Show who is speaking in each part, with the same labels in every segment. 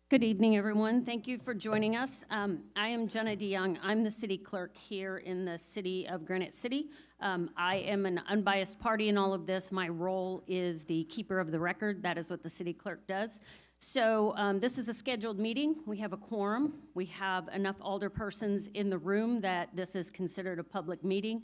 Speaker 1: Good evening, everyone. Thank you for joining us. I am Jenna DeYoung. I'm the city clerk here in the city of Granite City. I am an unbiased party in all of this. My role is the keeper of the record. That is what the city clerk does. So this is a scheduled meeting. We have a quorum. We have enough alderpersons in the room that this is considered a public meeting.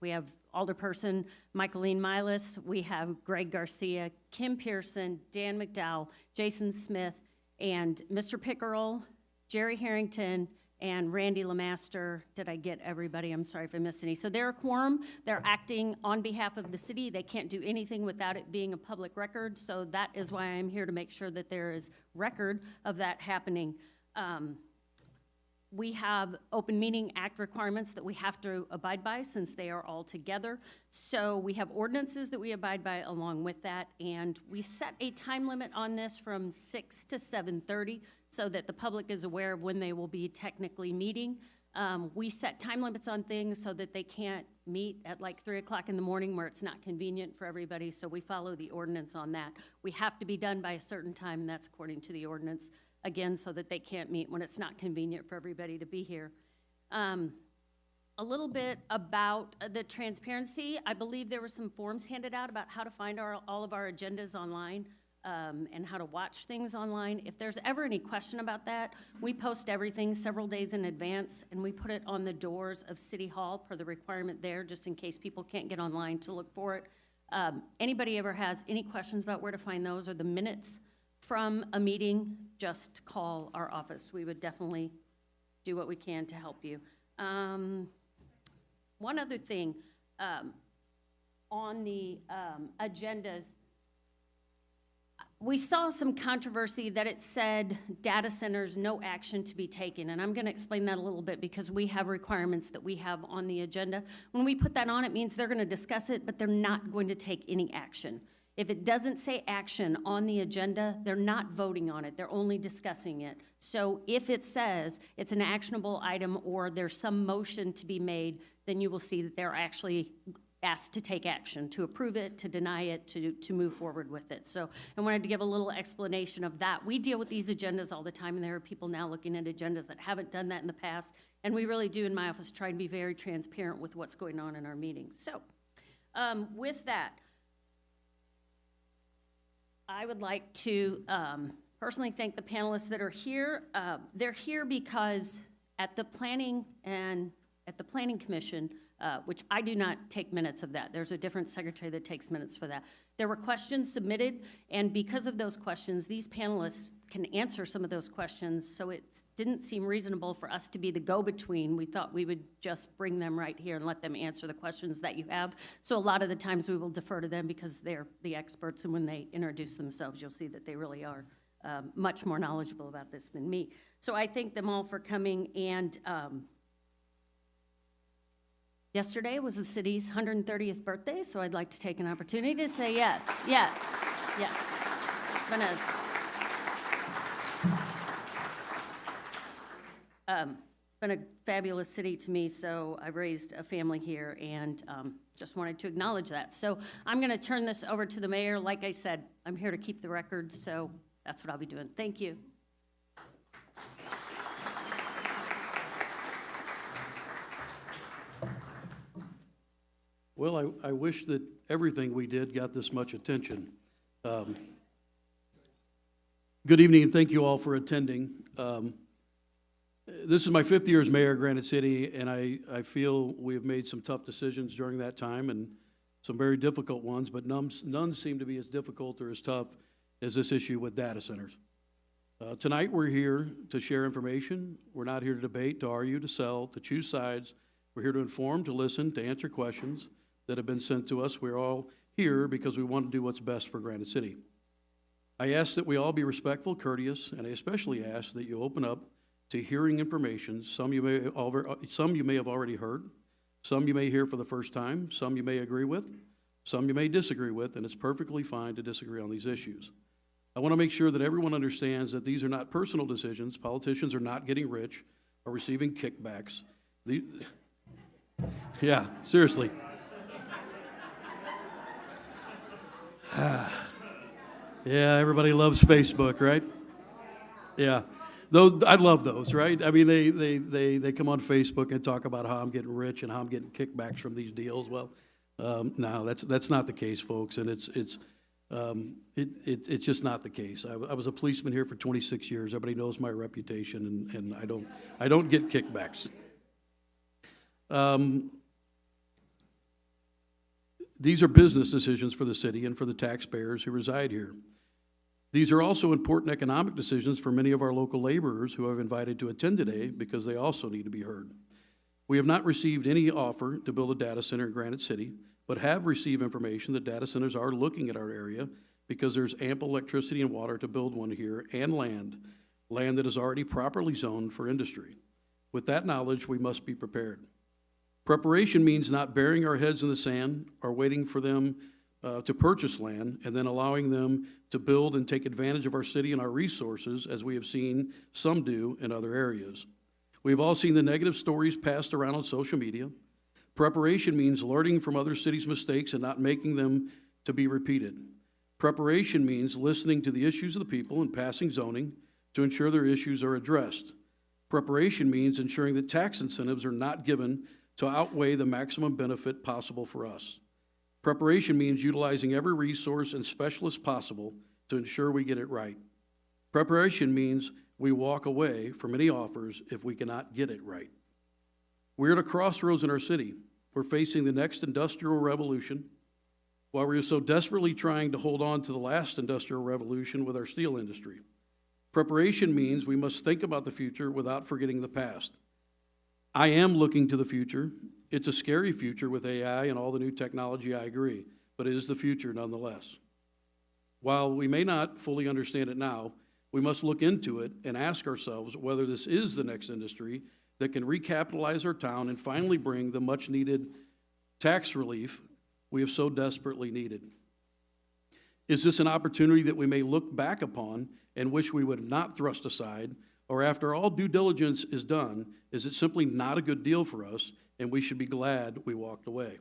Speaker 1: We have Alderperson Michaeline Milas, we have Greg Garcia, Kim Pearson, Dan McDowell, Jason Smith, and Mr. Pickerel, Jerry Harrington, and Randy Lemaster. Did I get everybody? I'm sorry if I missed any. So they're a quorum. They're acting on behalf of the city. They can't do anything without it being a public record. So that is why I'm here to make sure that there is record of that happening. We have Open Meeting Act requirements that we have to abide by since they are all together. So we have ordinances that we abide by along with that, and we set a time limit on this from 6 to 7:30 so that the public is aware of when they will be technically meeting. We set time limits on things so that they can't meet at like 3 o'clock in the morning where it's not convenient for everybody, so we follow the ordinance on that. We have to be done by a certain time, and that's according to the ordinance. Again, so that they can't meet when it's not convenient for everybody to be here. A little bit about the transparency. I believe there were some forms handed out about how to find all of our agendas online and how to watch things online. If there's ever any question about that, we post everything several days in advance, and we put it on the doors of City Hall per the requirement there, just in case people can't get online to look for it. Anybody ever has any questions about where to find those or the minutes from a meeting, just call our office. We would definitely do what we can to help you. One other thing, on the agendas, we saw some controversy that it said data centers, no action to be taken. And I'm going to explain that a little bit because we have requirements that we have on the agenda. When we put that on, it means they're going to discuss it, but they're not going to take any action. If it doesn't say action on the agenda, they're not voting on it. They're only discussing it. So if it says it's an actionable item or there's some motion to be made, then you will see that they're actually asked to take action, to approve it, to deny it, to move forward with it. So I wanted to give a little explanation of that. We deal with these agendas all the time, and there are people now looking at agendas that haven't done that in the past. And we really do in my office try and be very transparent with what's going on in our meetings. So with that, I would like to personally thank the panelists that are here. They're here because at the Planning Commission, which I do not take minutes of that. There's a different secretary that takes minutes for that. There were questions submitted, and because of those questions, these panelists can answer some of those questions, so it didn't seem reasonable for us to be the go-between. We thought we would just bring them right here and let them answer the questions that you have. So a lot of the times we will defer to them because they're the experts, and when they introduce themselves, you'll see that they really are much more knowledgeable about this than me. So I thank them all for coming, and yesterday was the city's 130th birthday, so I'd like to take an opportunity to say yes, yes, yes. It's been a fabulous city to me, so I raised a family here and just wanted to acknowledge that. So I'm going to turn this over to the mayor. Like I said, I'm here to keep the records, so that's what I'll be doing. Thank you.
Speaker 2: Well, I wish that everything we did got this much attention. Good evening, and thank you all for attending. This is my 5th year as mayor of Granite City, and I feel we have made some tough decisions during that time and some very difficult ones, but none seem to be as difficult or as tough as this issue with data centers. Tonight we're here to share information. We're not here to debate, to argue, to sell, to choose sides. We're here to inform, to listen, to answer questions that have been sent to us. We're all here because we want to do what's best for Granite City. I ask that we all be respectful, courteous, and I especially ask that you open up to hearing information. Some you may have already heard, some you may hear for the first time, some you may agree with, some you may disagree with, and it's perfectly fine to disagree on these issues. I want to make sure that everyone understands that these are not personal decisions. Politicians are not getting rich or receiving kickbacks. Yeah, seriously. Yeah, everybody loves Facebook, right? Yeah, though, I love those, right? I mean, they come on Facebook and talk about how I'm getting rich and how I'm getting kickbacks from these deals. Well, no, that's not the case, folks, and it's just not the case. I was a policeman here for 26 years. Everybody knows my reputation, and I don't get kickbacks. These are business decisions for the city and for the taxpayers who reside here. These are also important economic decisions for many of our local laborers who I've invited to attend today because they also need to be heard. We have not received any offer to build a data center in Granite City, but have received information that data centers are looking at our area because there's ample electricity and water to build one here, and land that is already properly zoned for industry. With that knowledge, we must be prepared. Preparation means not burying our heads in the sand or waiting for them to purchase land and then allowing them to build and take advantage of our city and our resources, as we have seen some do in other areas. We've all seen the negative stories passed around on social media. Preparation means learning from other cities' mistakes and not making them to be repeated. Preparation means listening to the issues of the people and passing zoning to ensure their issues are addressed. Preparation means ensuring that tax incentives are not given to outweigh the maximum benefit possible for us. Preparation means utilizing every resource and specialist possible to ensure we get it right. Preparation means we walk away from any offers if we cannot get it right. We're at a crossroads in our city. We're facing the next industrial revolution, while we're so desperately trying to hold on to the last industrial revolution with our steel industry. Preparation means we must think about the future without forgetting the past. I am looking to the future. It's a scary future with AI and all the new technology, I agree, but it is the future nonetheless. While we may not fully understand it now, we must look into it and ask ourselves whether this is the next industry that can recapitalize our town and finally bring the much-needed tax relief we have so desperately needed. Is this an opportunity that we may look back upon and wish we would have not thrust aside, or after all due diligence is done, is it simply not a good deal for us and we should be glad we walked away?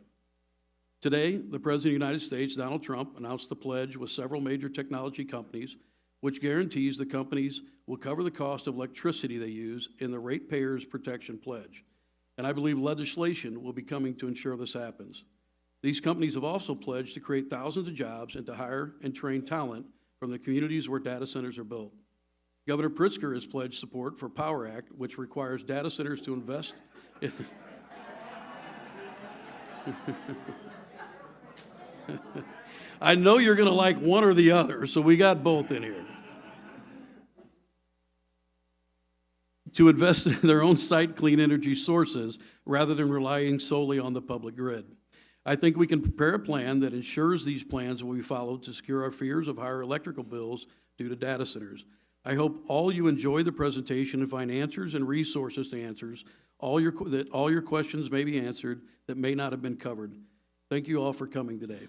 Speaker 2: Today, the President of the United States, Donald Trump, announced the pledge with several major technology companies, which guarantees the companies will cover the cost of electricity they use in the Ratepayers Protection Pledge. And I believe legislation will be coming to ensure this happens. These companies have also pledged to create thousands of jobs and to hire and train talent from the communities where data centers are built. Governor Pritzker has pledged support for Power Act, which requires data centers to invest in I know you're going to like one or the other, so we got both in here. To invest in their own site clean energy sources rather than relying solely on the public grid. I think we can prepare a plan that ensures these plans will be followed to secure our fears of higher electrical bills due to data centers. I hope all you enjoy the presentation and find answers and resources to answers, that all your questions may be answered that may not have been covered. Thank you all for coming today.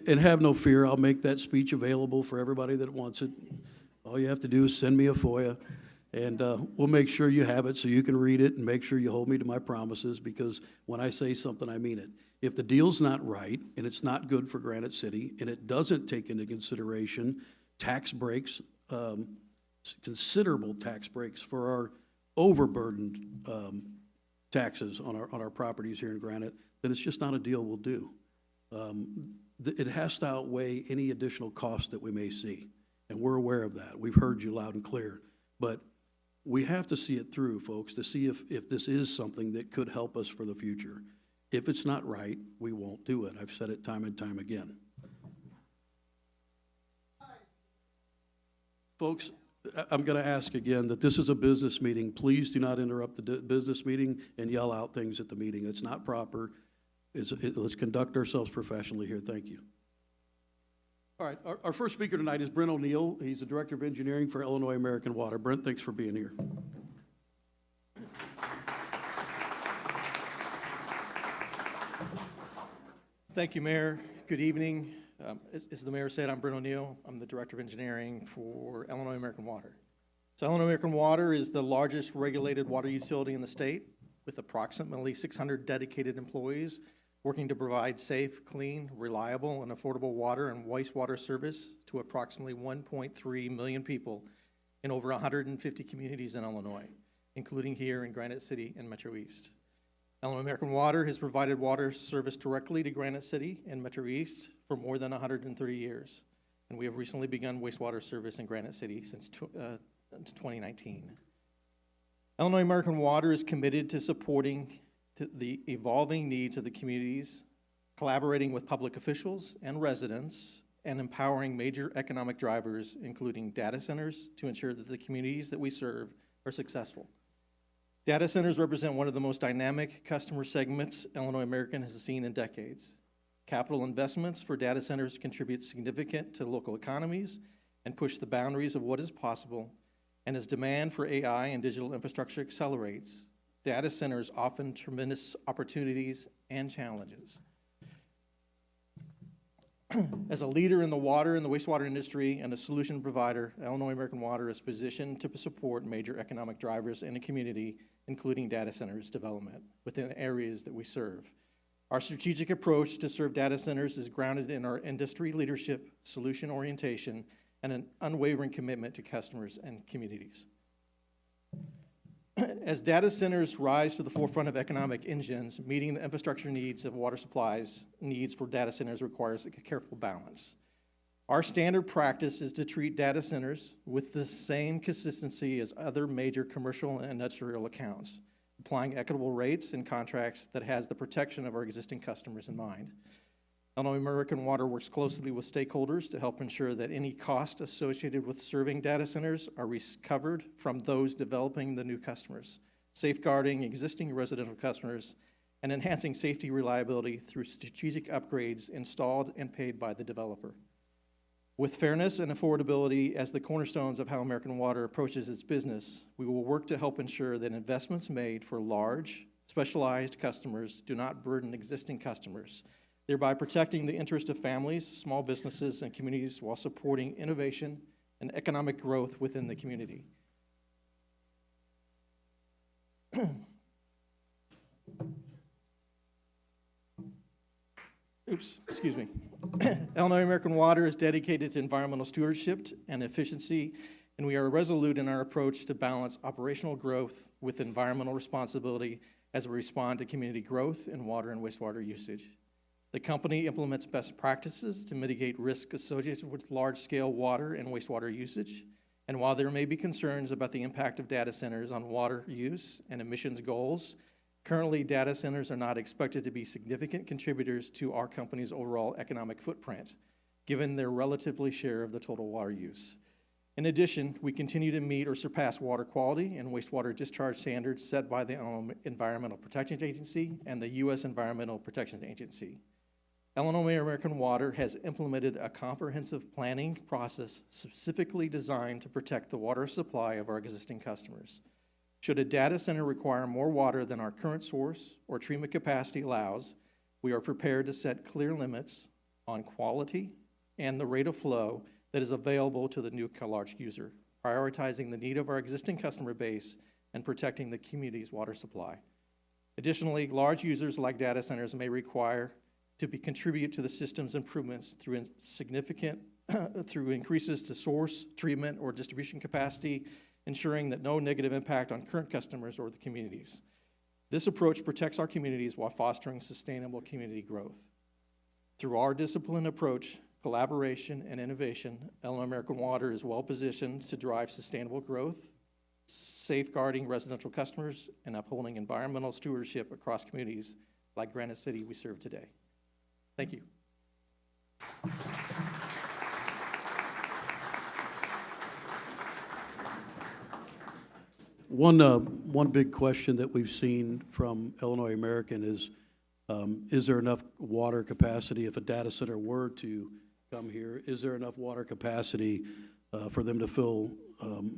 Speaker 2: And have no fear, I'll make that speech available for everybody that wants it. All you have to do is send me a FOIA, and we'll make sure you have it so you can read it and make sure you hold me to my promises, because when I say something, I mean it. If the deal's not right, and it's not good for Granite City, and it doesn't take into consideration tax breaks, considerable tax breaks for our overburdened taxes on our properties here in Granite, then it's just not a deal we'll do. It has to outweigh any additional cost that we may see, and we're aware of that. We've heard you loud and clear, but we have to see it through, folks, to see if this is something that could help us for the future. If it's not right, we won't do it. I've said it time and time again. Folks, I'm going to ask again that this is a business meeting. Please do not interrupt the business meeting and yell out things at the meeting. It's not proper. Let's conduct ourselves professionally here. Thank you. All right, our first speaker tonight is Brent O'Neill. He's the Director of Engineering for Illinois American Water. Brent, thanks for being here.
Speaker 3: Thank you, Mayor. Good evening. As the Mayor said, I'm Brent O'Neill. I'm the Director of Engineering for Illinois American Water. So Illinois American Water is the largest regulated water utility in the state, with approximately 600 dedicated employees working to provide safe, clean, reliable, and affordable water and wastewater service to approximately 1.3 million people in over 150 communities in Illinois, including here in Granite City and Metro East. Illinois American Water has provided water service directly to Granite City and Metro East for more than 130 years, and we have recently begun wastewater service in Granite City since 2019. Illinois American Water is committed to supporting the evolving needs of the communities, collaborating with public officials and residents, and empowering major economic drivers, including data centers, to ensure that the communities that we serve are successful. Data centers represent one of the most dynamic customer segments Illinois American has seen in decades. Capital investments for data centers contribute significant to local economies and push the boundaries of what is possible. And as demand for AI and digital infrastructure accelerates, data centers offer tremendous opportunities and challenges. As a leader in the water and the wastewater industry and a solution provider, Illinois American Water is positioned to support major economic drivers in the community, including data centers development within areas that we serve. Our strategic approach to serve data centers is grounded in our industry leadership, solution orientation, and an unwavering commitment to customers and communities. As data centers rise to the forefront of economic engines, meeting the infrastructure needs of water supplies needs for data centers requires a careful balance. Our standard practice is to treat data centers with the same consistency as other major commercial and industrial accounts, applying equitable rates and contracts that has the protection of our existing customers in mind. Illinois American Water works closely with stakeholders to help ensure that any costs associated with serving data centers are recovered from those developing the new customers, safeguarding existing residential customers, and enhancing safety reliability through strategic upgrades installed and paid by the developer. With fairness and affordability as the cornerstones of how American Water approaches its business, we will work to help ensure that investments made for large, specialized customers do not burden existing customers, thereby protecting the interest of families, small businesses, and communities while supporting innovation and economic growth within the community. Excuse me. Illinois American Water is dedicated to environmental stewardship and efficiency, and we are resolute in our approach to balance operational growth with environmental responsibility as we respond to community growth in water and wastewater usage. The company implements best practices to mitigate risk associated with large-scale water and wastewater usage. And while there may be concerns about the impact of data centers on water use and emissions goals, currently data centers are not expected to be significant contributors to our company's overall economic footprint, given their relatively share of the total water use. In addition, we continue to meet or surpass water quality and wastewater discharge standards set by the Environmental Protection Agency and the U.S. Environmental Protection Agency. Illinois American Water has implemented a comprehensive planning process specifically designed to protect the water supply of our existing customers. Should a data center require more water than our current source or treatment capacity allows, we are prepared to set clear limits on quality and the rate of flow that is available to the new large user, prioritizing the need of our existing customer base and protecting the community's water supply. Additionally, large users like data centers may require to contribute to the system's improvements through through increases to source, treatment, or distribution capacity, ensuring that no negative impact on current customers or the communities. This approach protects our communities while fostering sustainable community growth. Through our disciplined approach, collaboration, and innovation, Illinois American Water is well positioned to drive sustainable growth, safeguarding residential customers, and upholding environmental stewardship across communities like Granite City we serve today. Thank you.
Speaker 2: One big question that we've seen from Illinois American is there enough water capacity if a data center were to come here? Is there enough water capacity for them to fill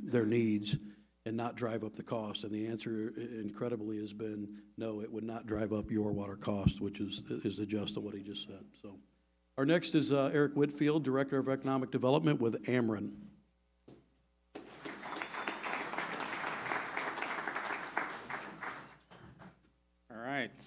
Speaker 2: their needs and not drive up the cost? And the answer, incredibly, has been no, it would not drive up your water cost, which is the gist of what he just said. So, our next is Eric Whitfield, Director of Economic Development with Ameren.
Speaker 4: All right.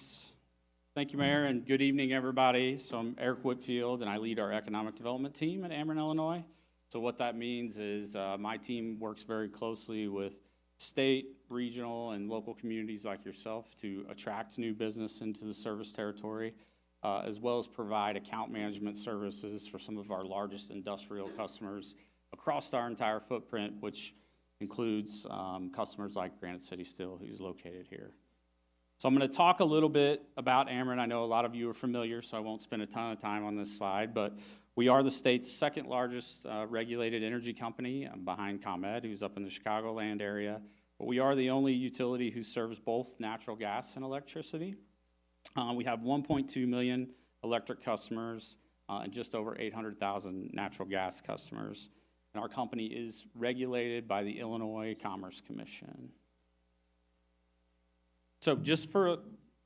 Speaker 4: Thank you, Mayor, and good evening, everybody. So I'm Eric Whitfield, and I lead our economic development team at Ameren, Illinois. So what that means is my team works very closely with state, regional, and local communities like yourself to attract new business into the service territory, as well as provide account management services for some of our largest industrial customers across our entire footprint, which includes customers like Granite City Steel, who's located here. So I'm going to talk a little bit about Ameren. I know a lot of you are familiar, so I won't spend a ton of time on this slide, but we are the state's second largest regulated energy company behind ComEd, who's up in the Chicagoland area. But we are the only utility who serves both natural gas and electricity. We have 1.2 million electric customers and just over 800,000 natural gas customers. And our company is regulated by the Illinois Commerce Commission. So just for,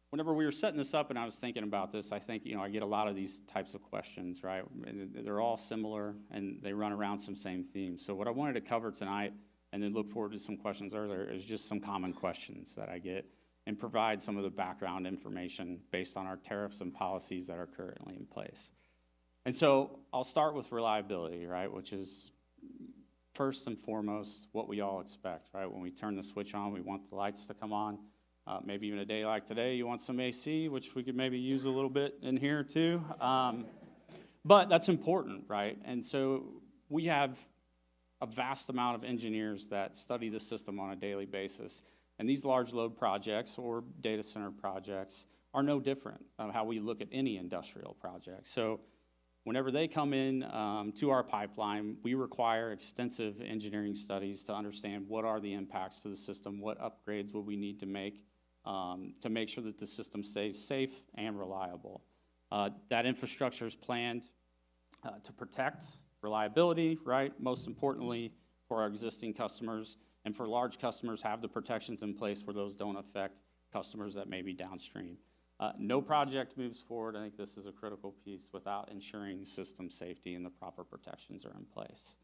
Speaker 4: whenever we were setting this up and I was thinking about this, I think, I get a lot of these types of questions, right? And they're all similar and they run around some same themes. So what I wanted to cover tonight, and then look forward to some questions earlier, is just some common questions that I get and provide some of the background information based on our tariffs and policies that are currently in place. And so I'll start with reliability, right, which is first and foremost what we all expect, right? When we turn the switch on, we want the lights to come on. Maybe even a day like today, you want some AC, which we could maybe use a little bit in here too. But that's important, right? And so we have a vast amount of engineers that study the system on a daily basis. And these large load projects or data center projects are no different of how we look at any industrial project. So whenever they come in to our pipeline, we require extensive engineering studies to understand what are the impacts to the system, what upgrades will we need to make sure that the system stays safe and reliable. That infrastructure is planned to protect reliability, right? Most importantly, for our existing customers, and for large customers, have the protections in place where those don't affect customers that may be downstream. No project moves forward, I think this is a critical piece, without ensuring system safety and the proper protections are in place.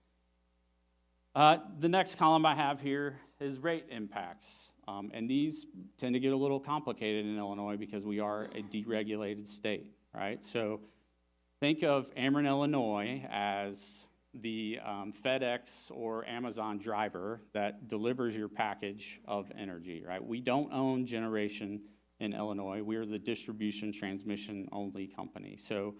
Speaker 4: The next column I have here is rate impacts. And these tend to get a little complicated in Illinois because we are a deregulated state, right? So think of Ameren, Illinois as the FedEx or Amazon driver that delivers your package of energy, right? We don't own generation in Illinois. We are the distribution transmission only company. So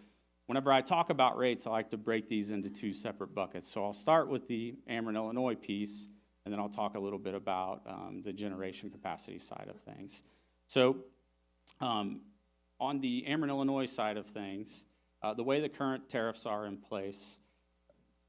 Speaker 4: whenever I talk about rates, I like to break these into two separate buckets. So I'll start with the Ameren, Illinois piece, and then I'll talk a little bit about the generation capacity side of things. So on the Ameren, Illinois side of things, the way the current tariffs are in place,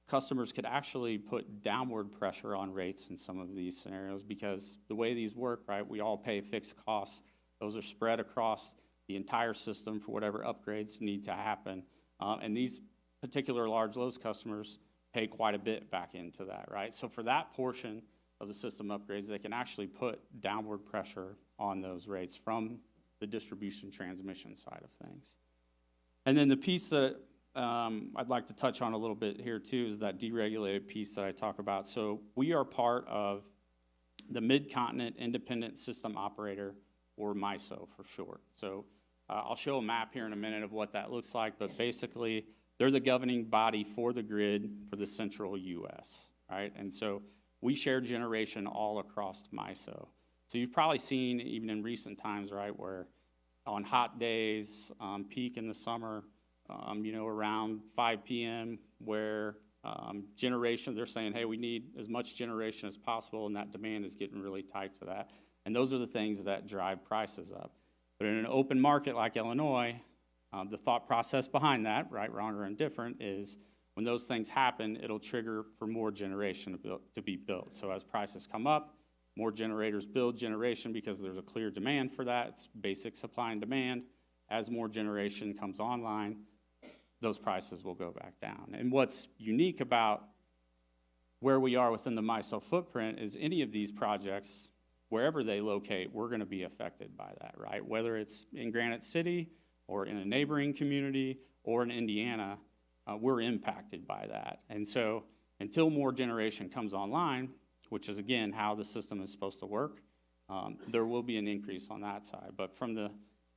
Speaker 4: customers could actually put downward pressure on rates in some of these scenarios because the way these work, right, we all pay fixed costs. Those are spread across the entire system for whatever upgrades need to happen. And these particular large loads customers pay quite a bit back into that, right? So for that portion of the system upgrades, they can actually put downward pressure on those rates from the distribution transmission side of things. And then the piece that I'd like to touch on a little bit here too is that deregulated piece that I talk about. So we are part of the Mid-Continent Independent System Operator, or MISO for short. So I'll show a map here in a minute of what that looks like, but basically they're the governing body for the grid for the central U.S., right? And so we share generation all across MISO. So you've probably seen, even in recent times, right, where on hot days, peak in the summer, around 5 p.m., where generation, they're saying, hey, we need as much generation as possible, and that demand is getting really tight to that. And those are the things that drive prices up. But in an open market like Illinois, the thought process behind that, right, wrong, or indifferent, is when those things happen, it'll trigger for more generation to be built. So as prices come up, more generators build generation because there's a clear demand for that. It's basic supply and demand. As more generation comes online, those prices will go back down. And what's unique about where we are within the MISO footprint is any of these projects, wherever they locate, we're going to be affected by that, right? Whether it's in Granite City or in a neighboring community or in Indiana, we're impacted by that. And so until more generation comes online, which is, again, how the system is supposed to work, there will be an increase on that side. But from the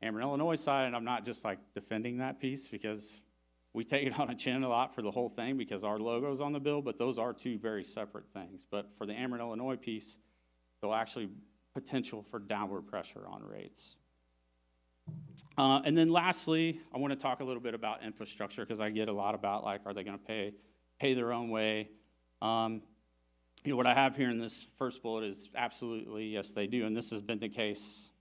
Speaker 4: Ameren, Illinois side, and I'm not just like defending that piece because we take it on a chin a lot for the whole thing because our logo's on the bill, but those are two very separate things. But for the Ameren, Illinois piece, there'll actually potential for downward pressure on rates. And then lastly, I want to talk a little bit about infrastructure because I get a lot about like, are they going to pay their own way? What I have here in this first bullet is absolutely yes, they do, and this has been the case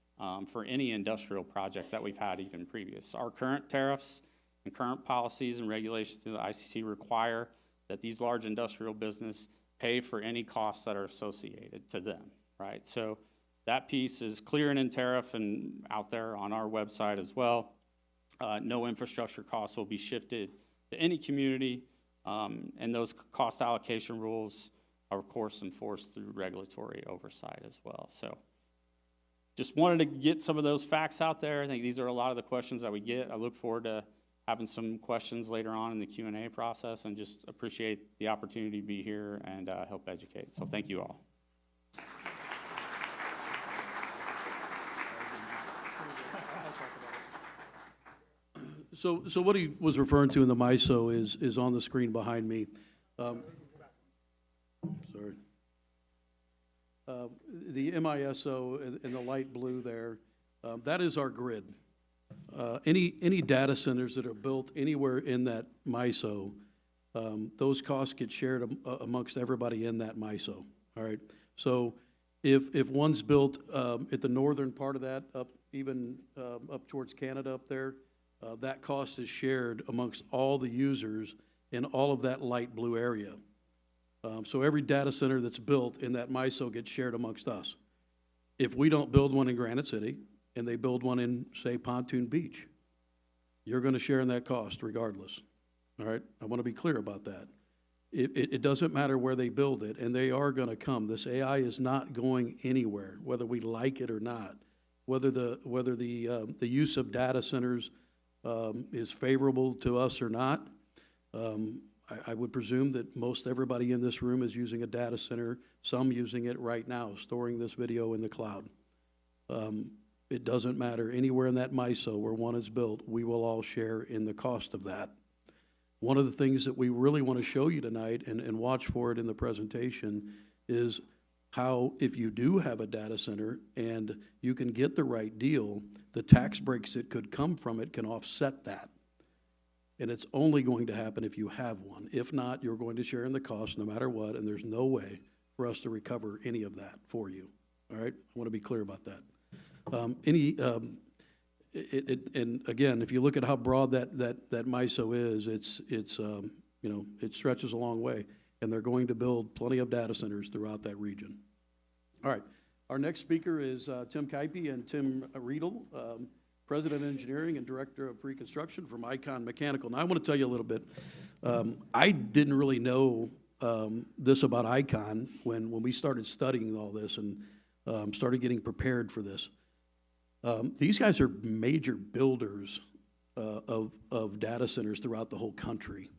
Speaker 4: for any industrial project that we've had even previous. Our current tariffs and current policies and regulations through the ICC require that these large industrial business pay for any costs that are associated to them, right? So that piece is clear and in tariff and out there on our website as well. No infrastructure costs will be shifted to any community, and those cost allocation rules are, of course, enforced through regulatory oversight as well. So just wanted to get some of those facts out there. I think these are a lot of the questions that we get. I look forward to having some questions later on in the Q&A process, and just appreciate the opportunity to be here and help educate. So thank you all.
Speaker 2: So what he was referring to in the MISO is on the screen behind me. Sorry. The MISO in the light blue there, that is our grid. Any data centers that are built anywhere in that MISO, those costs get shared amongst everybody in that MISO. All right. So if one's built at the northern part of that, up towards Canada up there, that cost is shared amongst all the users in all of that light blue area. So every data center that's built in that MISO gets shared amongst us. If we don't build one in Granite City and they build one in, say, Pontoon Beach, you're going to share in that cost regardless. All right? I want to be clear about that. It doesn't matter where they build it, and they are going to come. This AI is not going anywhere, whether we like it or not. Whether the use of data centers is favorable to us or not, I would presume that most everybody in this room is using a data center, some using it right now, storing this video in the cloud. It doesn't matter. Anywhere in that MISO where one is built, we will all share in the cost of that. One of the things that we really want to show you tonight and watch for it in the presentation is how, if you do have a data center and you can get the right deal, the tax breaks that could come from it can offset that. And it's only going to happen if you have one. If not, you're going to share in the cost no matter what, and there's no way for us to recover any of that for you. All right? I want to be clear about that. And again, if you look at how broad that MISO is, it stretches a long way, and they're going to build plenty of data centers throughout that region. All right. Our next speaker is Tim Keipe and Tim Riedel, President of Engineering and Director of Pre-Construction from Icon Mechanical. Now, I want to tell you a little bit. I didn't really know this about Icon when we started studying all this and started getting prepared for this. These guys are major builders of data centers throughout the whole country.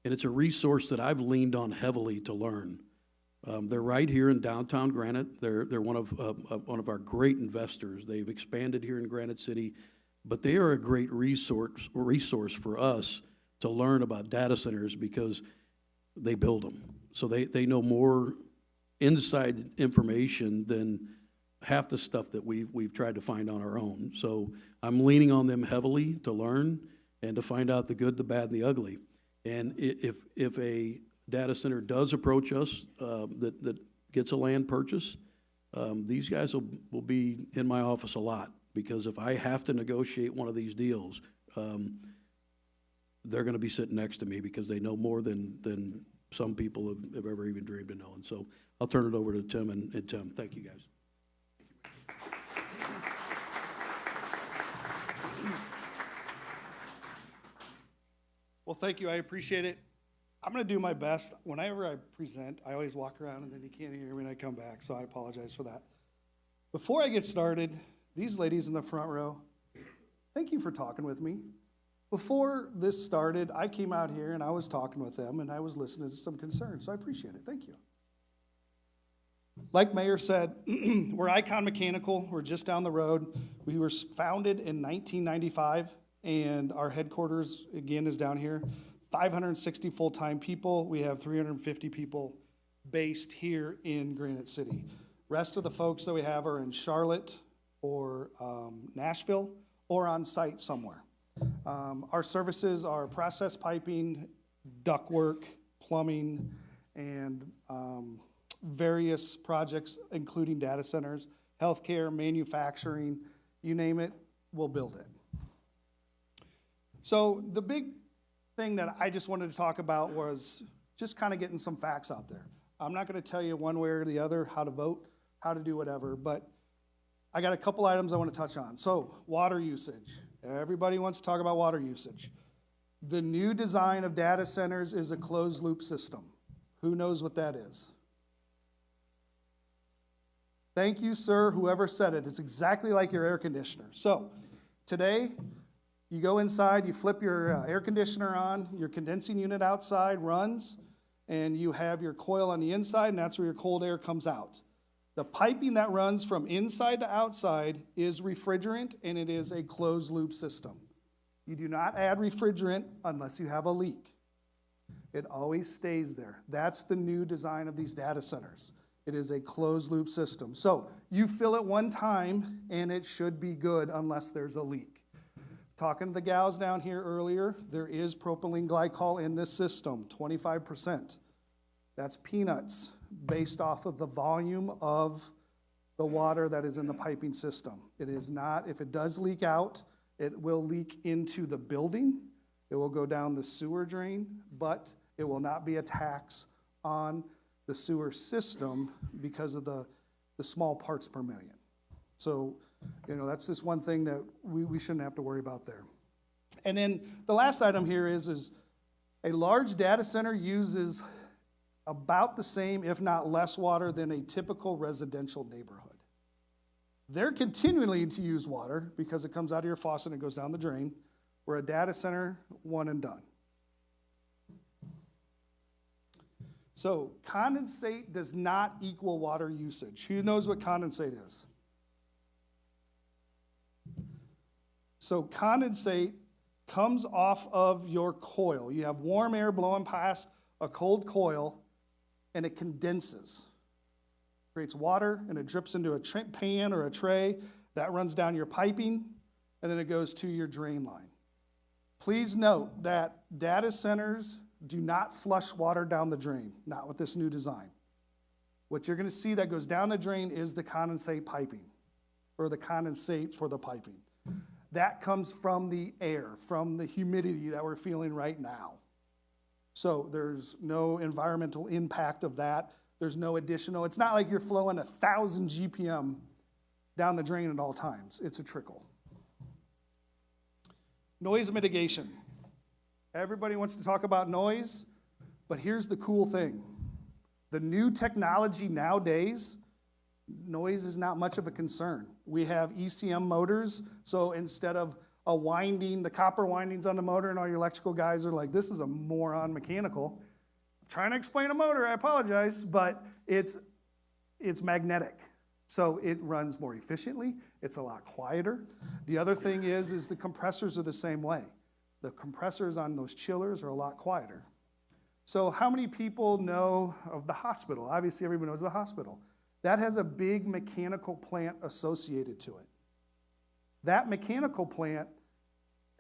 Speaker 2: And it's a resource that I've leaned on heavily to learn. They're right here in downtown Granite. They're one of our great investors. They've expanded here in Granite City, but they are a great resource for us to learn about data centers because they build them. So they know more inside information than half the stuff that we've tried to find on our own. So I'm leaning on them heavily to learn and to find out the good, the bad, and the ugly. And if a data center does approach us that gets a land purchase, these guys will be in my office a lot, because if I have to negotiate one of these deals, they're going to be sitting next to me because they know more than some people have ever even dreamed of knowing. So I'll turn it over to Tim and Tim. Thank you, guys.
Speaker 5: Well, thank you. I appreciate it. I'm going to do my best. Whenever I present, I always walk around and then you can't hear me and I come back, so I apologize for that. Before I get started, these ladies in the front row, thank you for talking with me. Before this started, I came out here and I was talking with them and I was listening to some concerns, so I appreciate it. Thank you. Like Mayor said, we're Icon Mechanical. We're just down the road. We were founded in 1995, and our headquarters, again, is down here. 560 full-time people. We have 350 people based here in Granite City. Rest of the folks that we have are in Charlotte or Nashville or on site somewhere. Our services are process piping, ductwork, plumbing, and various projects, including data centers, healthcare, manufacturing, you name it, we'll build it. So the big thing that I just wanted to talk about was just kind of getting some facts out there. I'm not going to tell you one way or the other how to vote, how to do whatever, but I got a couple items I want to touch on. So water usage. Everybody wants to talk about water usage. The new design of data centers is a closed loop system. Who knows what that is? Thank you, sir, whoever said it. It's exactly like your air conditioner. So today, you go inside, you flip your air conditioner on, your condensing unit outside runs, and you have your coil on the inside, and that's where your cold air comes out. The piping that runs from inside to outside is refrigerant, and it is a closed loop system. You do not add refrigerant unless you have a leak. It always stays there. That's the new design of these data centers. It is a closed loop system. So you fill it one time, and it should be good unless there's a leak. Talking to the gals down here earlier, there is propylene glycol in this system, 25%. That's peanuts based off of the volume of the water that is in the piping system. It is not, if it does leak out, it will leak into the building. It will go down the sewer drain, but it will not be a tax on the sewer system because of the small parts per million. So, that's just one thing that we shouldn't have to worry about there. And then the last item here is a large data center uses about the same, if not less water than a typical residential neighborhood. They're continuing to use water because it comes out of your faucet and it goes down the drain, where a data center, one and done. So condensate does not equal water usage. Who knows what condensate is? So condensate comes off of your coil. You have warm air blowing past a cold coil, and it condenses. Creates water, and it drips into a pan or a tray. That runs down your piping, and then it goes to your drain line. Please note that data centers do not flush water down the drain, not with this new design. What you're going to see that goes down the drain is the condensate piping, or the condensate for the piping. That comes from the air, from the humidity that we're feeling right now. So there's no environmental impact of that. There's no additional, it's not like you're flowing 1,000 GPM down the drain at all times. It's a trickle. Noise mitigation. Everybody wants to talk about noise, but here's the cool thing. The new technology nowadays, noise is not much of a concern. We have ECM motors, so instead of a winding, the copper windings on the motor, and all your electrical guys are like, this is a moron mechanical. I'm trying to explain a motor, I apologize, but it's magnetic. So it runs more efficiently, it's a lot quieter. The other thing is the compressors are the same way. The compressors on those chillers are a lot quieter. So how many people know of the hospital? Obviously everybody knows the hospital. That has a big mechanical plant associated to it. That mechanical plant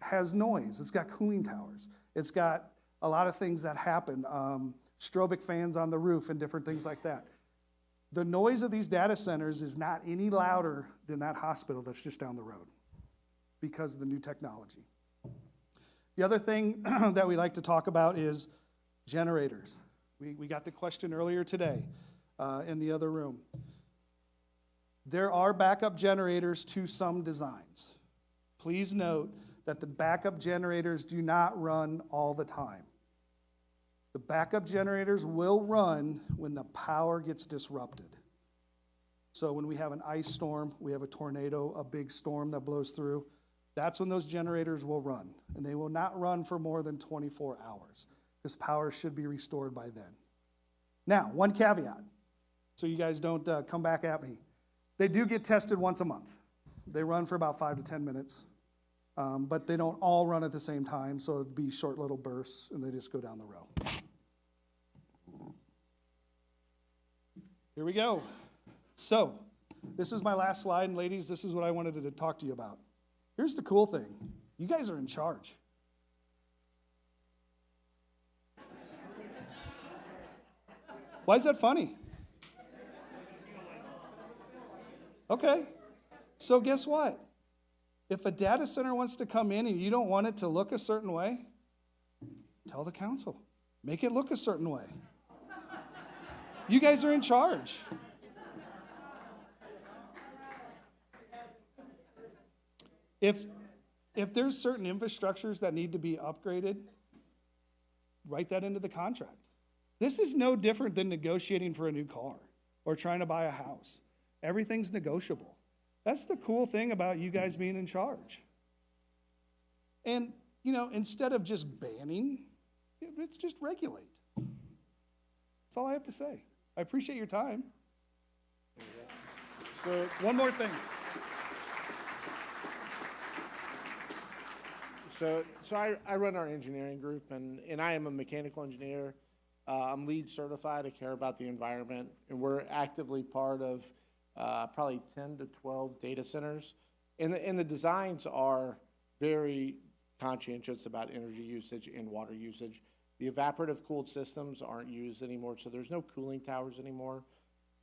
Speaker 5: has noise. It's got cooling towers. It's got a lot of things that happen, strobic fans on the roof and different things like that. The noise of these data centers is not any louder than that hospital that's just down the road because of the new technology. The other thing that we like to talk about is generators. We got the question earlier today in the other room. There are backup generators to some designs. Please note that the backup generators do not run all the time. The backup generators will run when the power gets disrupted. So when we have an ice storm, we have a tornado, a big storm that blows through, that's when those generators will run. And they will not run for more than 24 hours because power should be restored by then. Now, one caveat. so you guys don't come back at me. They do get tested once a month. They run for about 5 to 10 minutes, but they don't all run at the same time, so it'd be short little bursts, and they just go down the row. Here we go. So, this is my last slide, and ladies, this is what I wanted to talk to you about. Here's the cool thing. You guys are in charge. Why is that funny? Okay, so guess what? If a data center wants to come in and you don't want it to look a certain way, tell the council. Make it look a certain way. You guys are in charge. If there's certain infrastructures that need to be upgraded, write that into the contract. This is no different than negotiating for a new car or trying to buy a house. Everything's negotiable. That's the cool thing about you guys being in charge. And, you know, instead of just banning, it's just regulate. That's all I have to say. I appreciate your time. So, one more thing.
Speaker 6: So I run our engineering group, and I am a mechanical engineer. I'm LEED certified. I care about the environment, and we're actively part of probably 10 to 12 data centers. And the designs are very conscientious about energy usage and water usage. The evaporative cooled systems aren't used anymore, so there's no cooling towers anymore.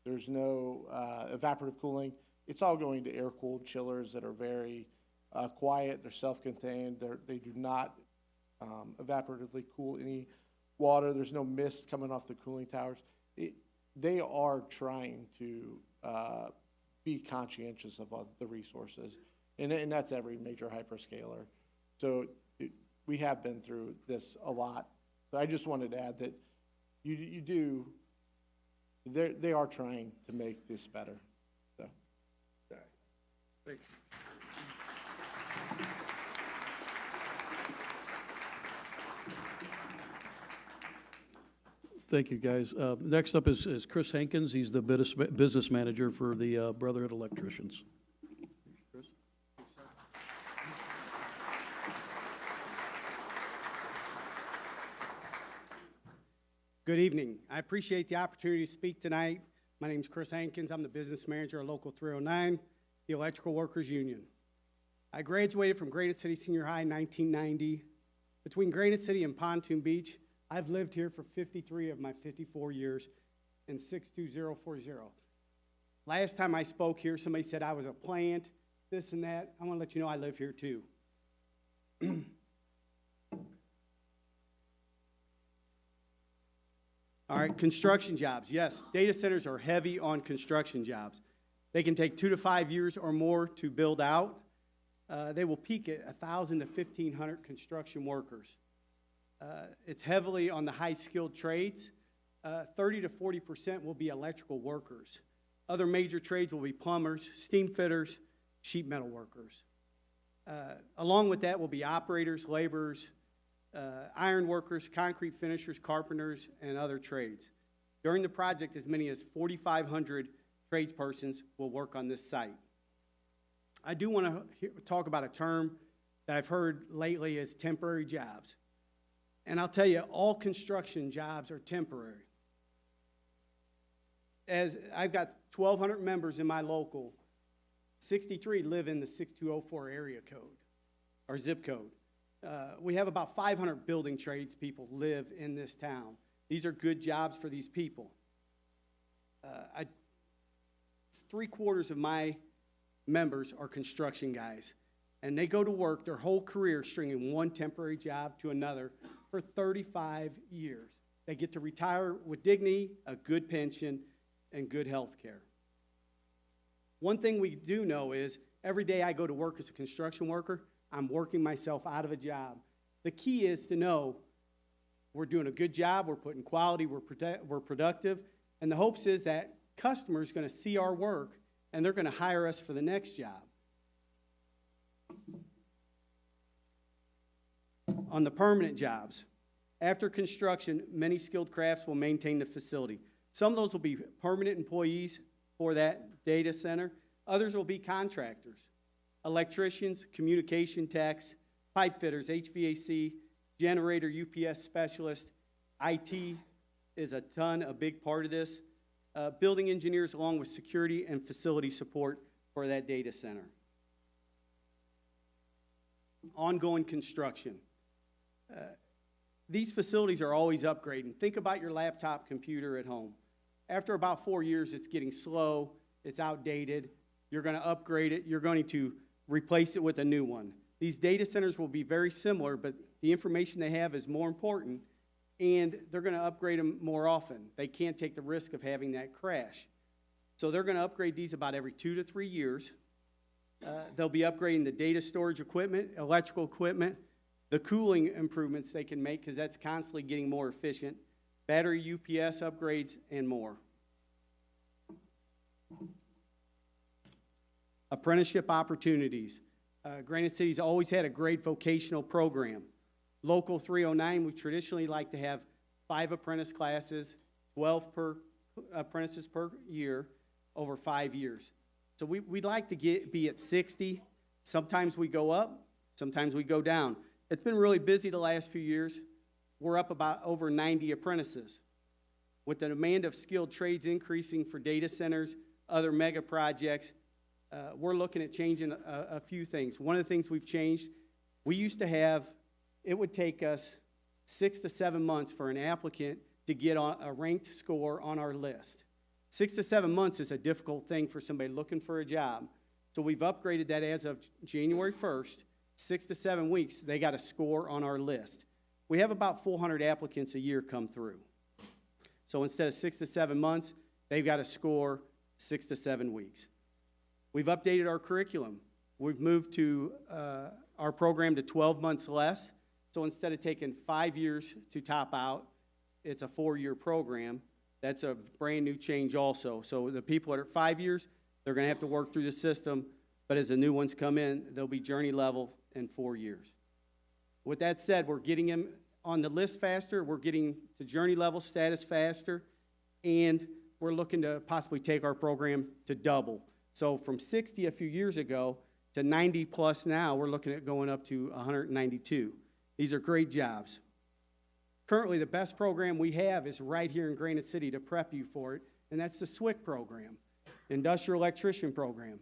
Speaker 6: There's no evaporative cooling. It's all going to air-cooled chillers that are very quiet. They're self-contained. They do not evaporatively cool any water. There's no mist coming off the cooling towers. They are trying to be conscientious of the resources, and that's every major hyperscaler. So we have been through this a lot. So I just wanted to add that they are trying to make this better. So.
Speaker 5: Thanks.
Speaker 2: Thank you, guys. Next up is Chris Hankins. He's the business manager for the Brotherhood Electricians. Chris?
Speaker 7: Good evening. I appreciate the opportunity to speak tonight. My name is Chris Hankins. I'm the business manager of Local 309, the Electrical Workers Union. I graduated from Granite City Senior High in 1990. Between Granite City and Pontoon Beach, I've lived here for 53 of my 54 years in 62040. Last time I spoke here, somebody said I was a plant, this and that. I want to let you know I live here too. All right, construction jobs. Yes, data centers are heavy on construction jobs. They can take 2 to 5 years or more to build out. They will peak at 1,000 to 1,500 construction workers. It's heavily on the high-skilled trades. 30 to 40% will be electrical workers. Other major trades will be plumbers, steam fitters, sheet metal workers. Along with that will be operators, laborers, iron workers, concrete finishers, carpenters, and other trades. During the project, as many as 4,500 tradespersons will work on this site. I do want to talk about a term that I've heard lately is temporary jobs. And I'll tell you, all construction jobs are temporary. As I've got 1,200 members in my local, 63 live in the 6204 area code, or zip code. We have about 500 building trades people live in this town. These are good jobs for these people. 3/4 of my members are construction guys, and they go to work their whole career stringing one temporary job to another for 35 years. They get to retire with dignity, a good pension, and good health care. One thing we do know is every day I go to work as a construction worker, I'm working myself out of a job. The key is to know we're doing a good job, we're putting quality, we're productive, and the hopes is that customers are going to see our work and they're going to hire us for the next job. On the permanent jobs, after construction, many skilled crafts will maintain the facility. Some of those will be permanent employees for that data center. Others will be contractors, electricians, communication techs, pipe fitters, HVAC, generator, UPS specialist. IT is a big part of this. Building engineers along with security and facility support for that data center. Ongoing construction. These facilities are always upgrading. Think about your laptop computer at home. After about 4 years, it's getting slow, it's outdated. You're going to upgrade it, you're going to replace it with a new one. These data centers will be very similar, but the information they have is more important, and they're going to upgrade them more often. They can't take the risk of having that crash. So they're going to upgrade these about every 2 to 3 years. They'll be upgrading the data storage equipment, electrical equipment, the cooling improvements they can make because that's constantly getting more efficient, battery UPS upgrades, and more. Apprenticeship opportunities. Granite City's always had a great vocational program. Local 309, we traditionally like to have 5 apprentice classes, 12 apprentices per year over 5 years. So we'd like to be at 60. Sometimes we go up, sometimes we go down. It's been really busy the last few years. We're up about over 90 apprentices. With the demand of skilled trades increasing for data centers, other mega projects, we're looking at changing a few things. One of the things we've changed, we used to have, it would take us 6 to 7 months for an applicant to get on a ranked score on our list. 6 to 7 months is a difficult thing for somebody looking for a job. So we've upgraded that as of January 1st, 6 to 7 weeks, they got a score on our list. We have about 400 applicants a year come through. So instead of 6 to 7 months, they've got a score 6 to 7 weeks. We've updated our curriculum. We've moved to our program to 12 months less. So instead of taking 5 years to top out, it's a 4-year program. That's a brand new change also. So the people that are 5 years, they're going to have to work through the system, but as the new ones come in, they'll be journey level in 4 years. With that said, we're getting them on the list faster, we're getting to journey level status faster, and we're looking to possibly take our program to double. So from 60 a few years ago to 90 plus now, we're looking at going up to 192. These are great jobs. Currently, the best program we have is right here in Granite City to prep you for it, and that's the SWIC program, Industrial Electrician Program.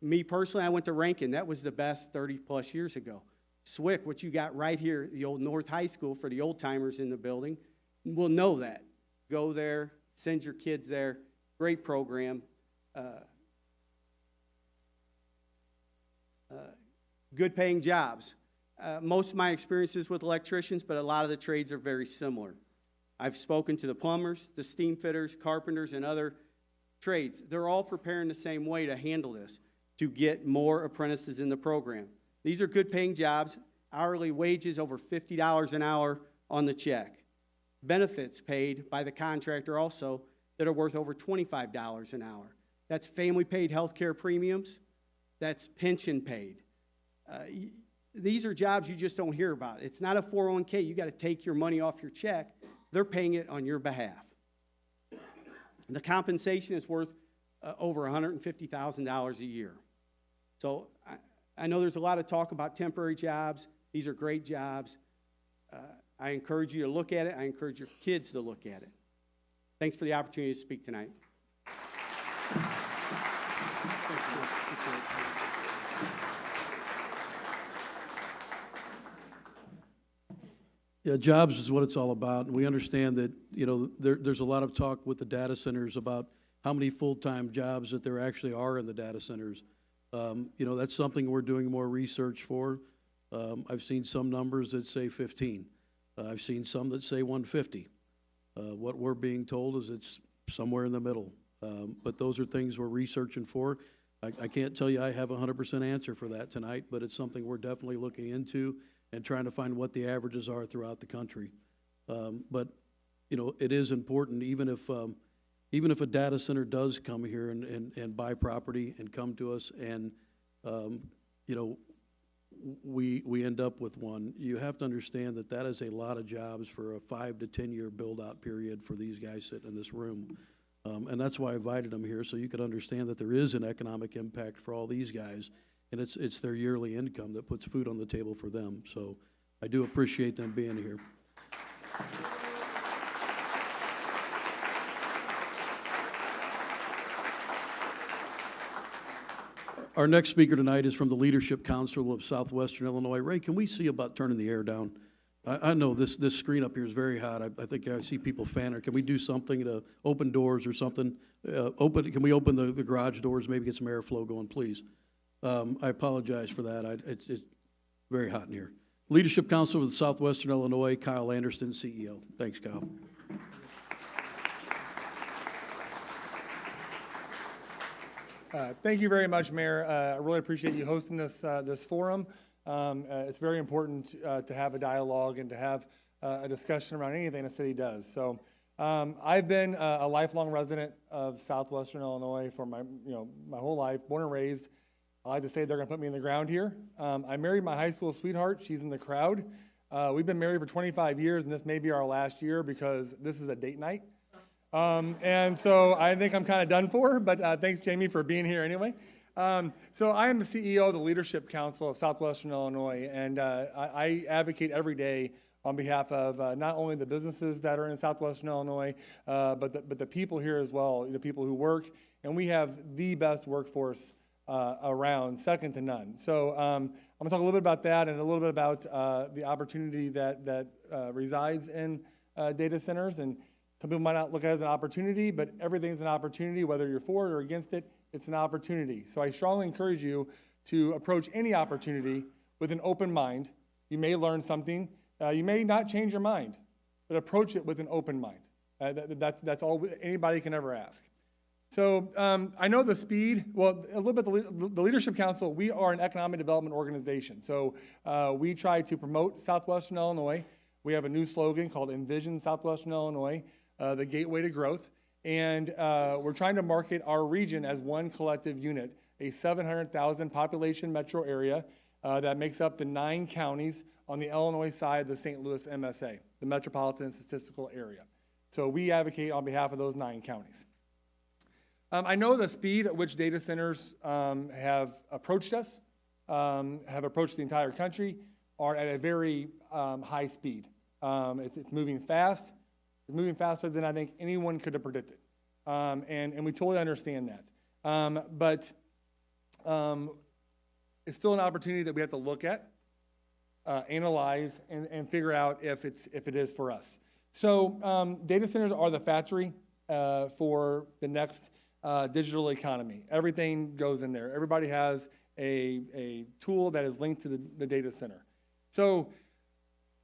Speaker 7: Me personally, I went to Rankin. That was the best 30 plus years ago. SWIC, what you got right here, the old North High School for the old timers in the building, will know that. Go there, send your kids there. Great program. Good paying jobs. Most of my experiences with electricians, but a lot of the trades are very similar. I've spoken to the plumbers, the steam fitters, carpenters, and other trades. They're all preparing the same way to handle this, to get more apprentices in the program. These are good paying jobs, hourly wages over $50 an hour on the check. Benefits paid by the contractor also that are worth over $25 an hour. That's family paid health care premiums. That's pension paid. These are jobs you just don't hear about. It's not a 401k. You got to take your money off your check. They're paying it on your behalf. And the compensation is worth over $150,000 a year. So I know there's a lot of talk about temporary jobs. These are great jobs. I encourage you to look at it. I encourage your kids to look at it. Thanks for the opportunity to speak tonight.
Speaker 2: Yeah, jobs is what it's all about, and we understand that, you know, there's a lot of talk with the data centers about how many full-time jobs that there actually are in the data centers. You know, that's something we're doing more research for. I've seen some numbers that say 15. I've seen some that say 150. What we're being told is it's somewhere in the middle. But those are things we're researching for. I can't tell you I have a 100% answer for that tonight, but it's something we're definitely looking into and trying to find what the averages are throughout the country. But, you know, it is important, even if a data center does come here and buy property and come to us and, you know, we end up with one, you have to understand that that is a lot of jobs for a 5 to 10 year build-out period for these guys sitting in this room. And that's why I invited them here, so you could understand that there is an economic impact for all these guys, and it's their yearly income that puts food on the table for them. So I do appreciate them being here. Our next speaker tonight is from the Leadership Council of Southwestern Illinois. Ray, can we see about turning the air down? I know this screen up here is very hot. I think I see people fanning. Can we do something to open doors or something? Can we open the garage doors, maybe get some airflow going, please? I apologize for that. It's very hot in here. Leadership Council of Southwestern Illinois, Kyle Anderson, CEO. Thanks, Kyle.
Speaker 8: Thank you very much, Mayor. I really appreciate you hosting this forum. It's very important to have a dialogue and to have a discussion around anything the city does. So I've been a lifelong resident of Southwestern Illinois for my whole life, born and raised. I like to say they're going to put me in the ground here. I married my high school sweetheart. She's in the crowd. We've been married for 25 years, and this may be our last year because this is a date night. And so I think I'm kind of done for, but thanks, Jamie, for being here anyway. So I am the CEO of the Leadership Council of Southwestern Illinois, and I advocate every day on behalf of not only the businesses that are in Southwestern Illinois, but the people here as well, the people who work, and we have the best workforce around, second to none. So I'm going to talk a little bit about that and a little bit about the opportunity that resides in data centers. And some people might not look at it as an opportunity, but everything's an opportunity, whether you're for it or against it, it's an opportunity. So I strongly encourage you to approach any opportunity with an open mind. You may learn something. You may not change your mind, but approach it with an open mind. That's all anybody can ever ask. So I know the speed, well, a little bit, the Leadership Council, we are an economic development organization. So we try to promote Southwestern Illinois. We have a new slogan called Envision Southwestern Illinois, the gateway to growth. And we're trying to market our region as one collective unit, a 700,000 population metro area that makes up the 9 counties on the Illinois side of the St. Louis MSA, the Metropolitan Statistical Area. So we advocate on behalf of those 9 counties. I know the speed at which data centers have approached us, have approached the entire country, are at a very high speed. It's moving fast. It's moving faster than I think anyone could have predicted. And we totally understand that. But it's still an opportunity that we have to look at, analyze, and figure out if it is for us. So data centers are the factory for the next digital economy. Everything goes in there. Everybody has a tool that is linked to the data center. So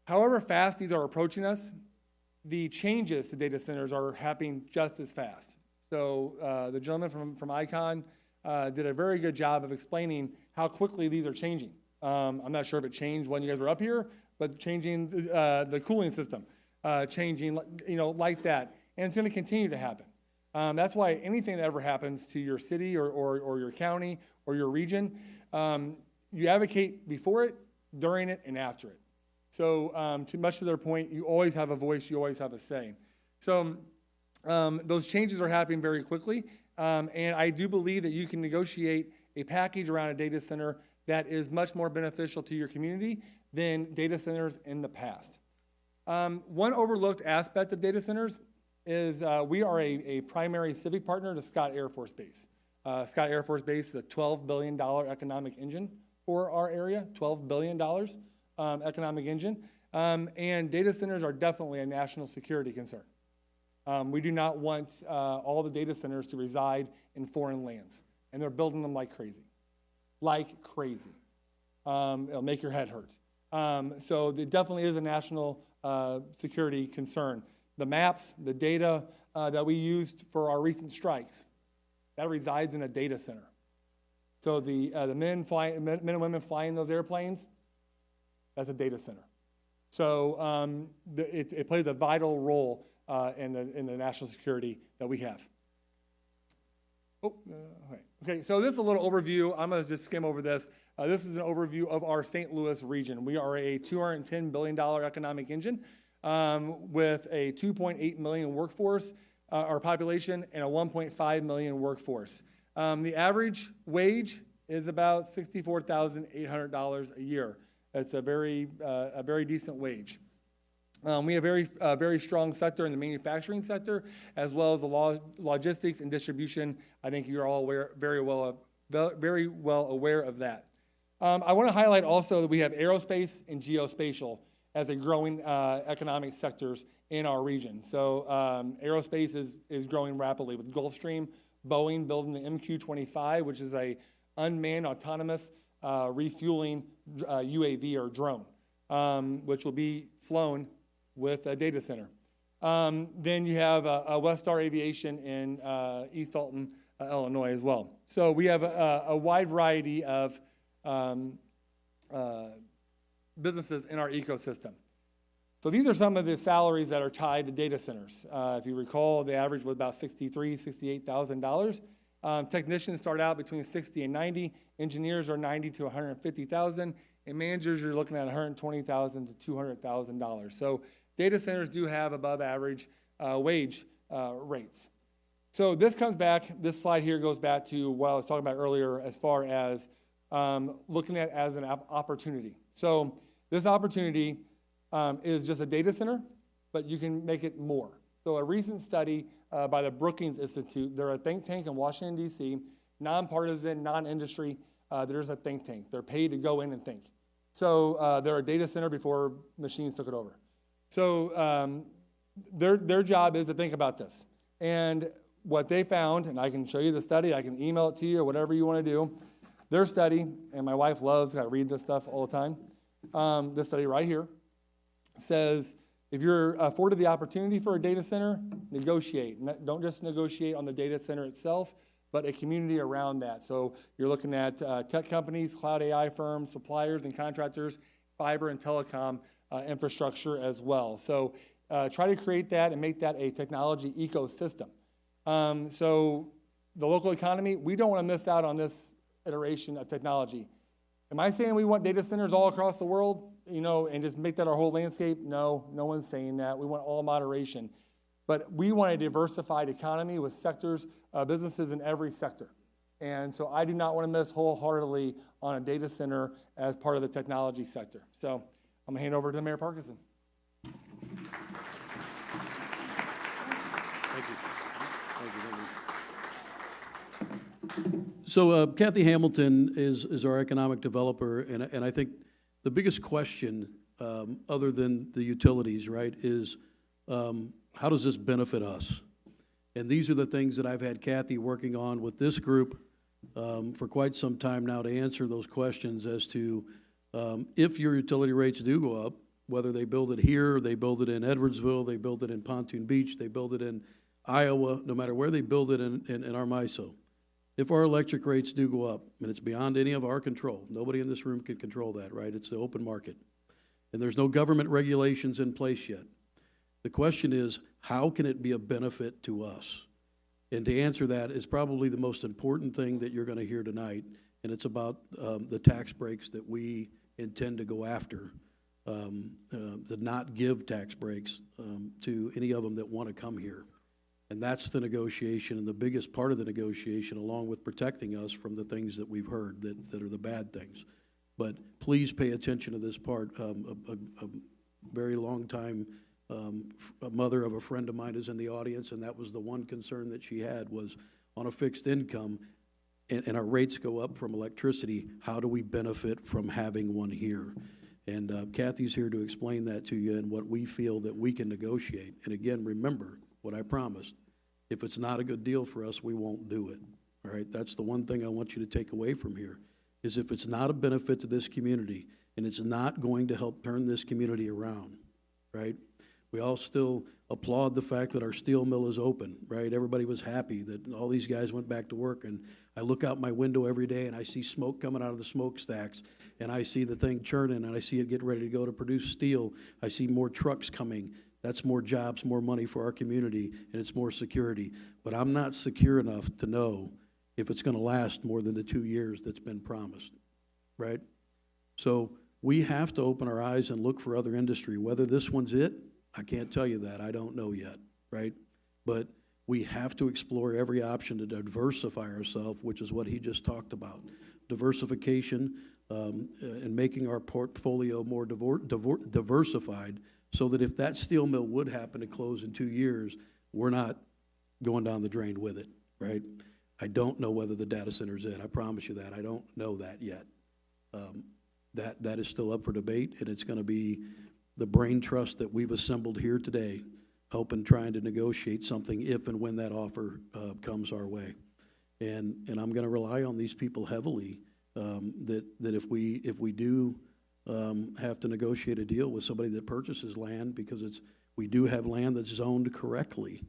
Speaker 8: however fast these are approaching us, the changes to data centers are happening just as fast. So the gentleman from ICON did a very good job of explaining how quickly these are changing. I'm not sure if it changed when you guys were up here, but changing the cooling system, changing, like that. And it's going to continue to happen. That's why anything that ever happens to your city or your county or your region, you advocate before it, during it, and after it. So too much to their point, you always have a voice, you always have a say. So those changes are happening very quickly, and I do believe that you can negotiate a package around a data center that is much more beneficial to your community than data centers in the past. One overlooked aspect of data centers is we are a primary civic partner to Scott Air Force Base. Scott Air Force Base is a $12 billion economic engine for our area, $12 billion economic engine. And data centers are definitely a national security concern. We do not want all the data centers to reside in foreign lands, and they're building them like crazy. Like crazy. It'll make your head hurt. So it definitely is a national security concern. The maps, the data that we used for our recent strikes, that resides in a data center. So the men and women flying those airplanes, that's a data center. So it plays a vital role in the national security that we have. Okay, so this is a little overview. I'm gonna just skim over this. This is an overview of our St. Louis region. We are a $210 billion economic engine with a 2.8 million workforce, our population, and a 1.5 million workforce. The average wage is about $64,800 a year. That's a very decent wage. We have a very strong sector in the manufacturing sector, as well as the logistics and distribution. I think you're all very well aware of that. I want to highlight also that we have aerospace and geospatial as a growing economic sectors in our region. So aerospace is growing rapidly with Gulfstream, Boeing building the MQ-25, which is a unmanned autonomous refueling UAV or drone, which will be flown with a data center. Then you have Westar Aviation in East Alton, Illinois as well. So we have a wide variety of businesses in our ecosystem. So these are some of the salaries that are tied to data centers. If you recall, the average was about $63,000, $68,000. Technicians start out between 60 and 90. Engineers are 90 to 150,000, and managers you're looking at 120,000 to $200,000. So data centers do have above average wage rates. So this slide here goes back to what I was talking about earlier as far as looking at as an opportunity. So this opportunity is just a data center, but you can make it more. So a recent study by the Brookings Institute, they're a think tank in Washington, D.C., nonpartisan, non-industry, there's a think tank. They're paid to go in and think. So they're a data center before machines took it over. So their job is to think about this. And what they found, and I can show you the study, I can email it to you or whatever you want to do. Their study, and my wife loves, I read this stuff all the time. This study right here says, if you're afforded the opportunity for a data center, negotiate. Don't just negotiate on the data center itself, but a community around that. So you're looking at tech companies, cloud AI firms, suppliers and contractors, fiber and telecom infrastructure as well. So try to create that and make that a technology ecosystem. So the local economy, we don't want to miss out on this iteration of technology. Am I saying we want data centers all across the world, and just make that our whole landscape? No, no one's saying that. We want all moderation. But we want a diversified economy with sectors, businesses in every sector. And so I do not want to miss wholeheartedly on a data center as part of the technology sector. So I'm going to hand over to Mayor Parkinson.
Speaker 2: Thank you. So Kathy Hamilton is our economic developer, and I think the biggest question, other than the utilities, right, is how does this benefit us? And these are the things that I've had Kathy working on with this group for quite some time now to answer those questions as to if your utility rates do go up, whether they build it here, they build it in Edwardsville, they build it in Pontoon Beach, they build it in Iowa, no matter where they build it in our MISO. If our electric rates do go up, and it's beyond any of our control, nobody in this room can control that, right? It's the open market. And there's no government regulations in place yet. The question is, how can it be a benefit to us? And to answer that is probably the most important thing that you're going to hear tonight, and it's about the tax breaks that we intend to go after, to not give tax breaks to any of them that want to come here. And that's the negotiation, and the biggest part of the negotiation, along with protecting us from the things that we've heard that are the bad things. But please pay attention to this part. A very long time a mother of a friend of mine is in the audience, and that was the one concern that she had was on a fixed income, and our rates go up from electricity, how do we benefit from having one here? And Kathy's here to explain that to you and what we feel that we can negotiate. And again, remember what I promised. If it's not a good deal for us, we won't do it. All right, that's the one thing I want you to take away from here, is if it's not a benefit to this community and it's not going to help turn this community around, right? We all still applaud the fact that our steel mill is open, right? Everybody was happy that all these guys went back to work, and I look out my window every day and I see smoke coming out of the smokestacks, and I see the thing churning, and I see it getting ready to go to produce steel. I see more trucks coming. That's more jobs, more money for our community, and it's more security. But I'm not secure enough to know if it's gonna last more than the 2 years that's been promised, right? So we have to open our eyes and look for other industry. Whether this one's it, I can't tell you that. I don't know yet, right? But we have to explore every option to diversify ourselves, which is what he just talked about. Diversification and making our portfolio more diversified so that if that steel mill would happen to close in 2 years, we're not going down the drain with it, right? I don't know whether the data center's it. I promise you that. I don't know that yet. That is still up for debate, and it's going to be the brain trust that we've assembled here today, helping trying to negotiate something if and when that offer comes our way. And I'm going to rely on these people heavily, that if we do have to negotiate a deal with somebody that purchases land, because we do have land that's zoned correctly.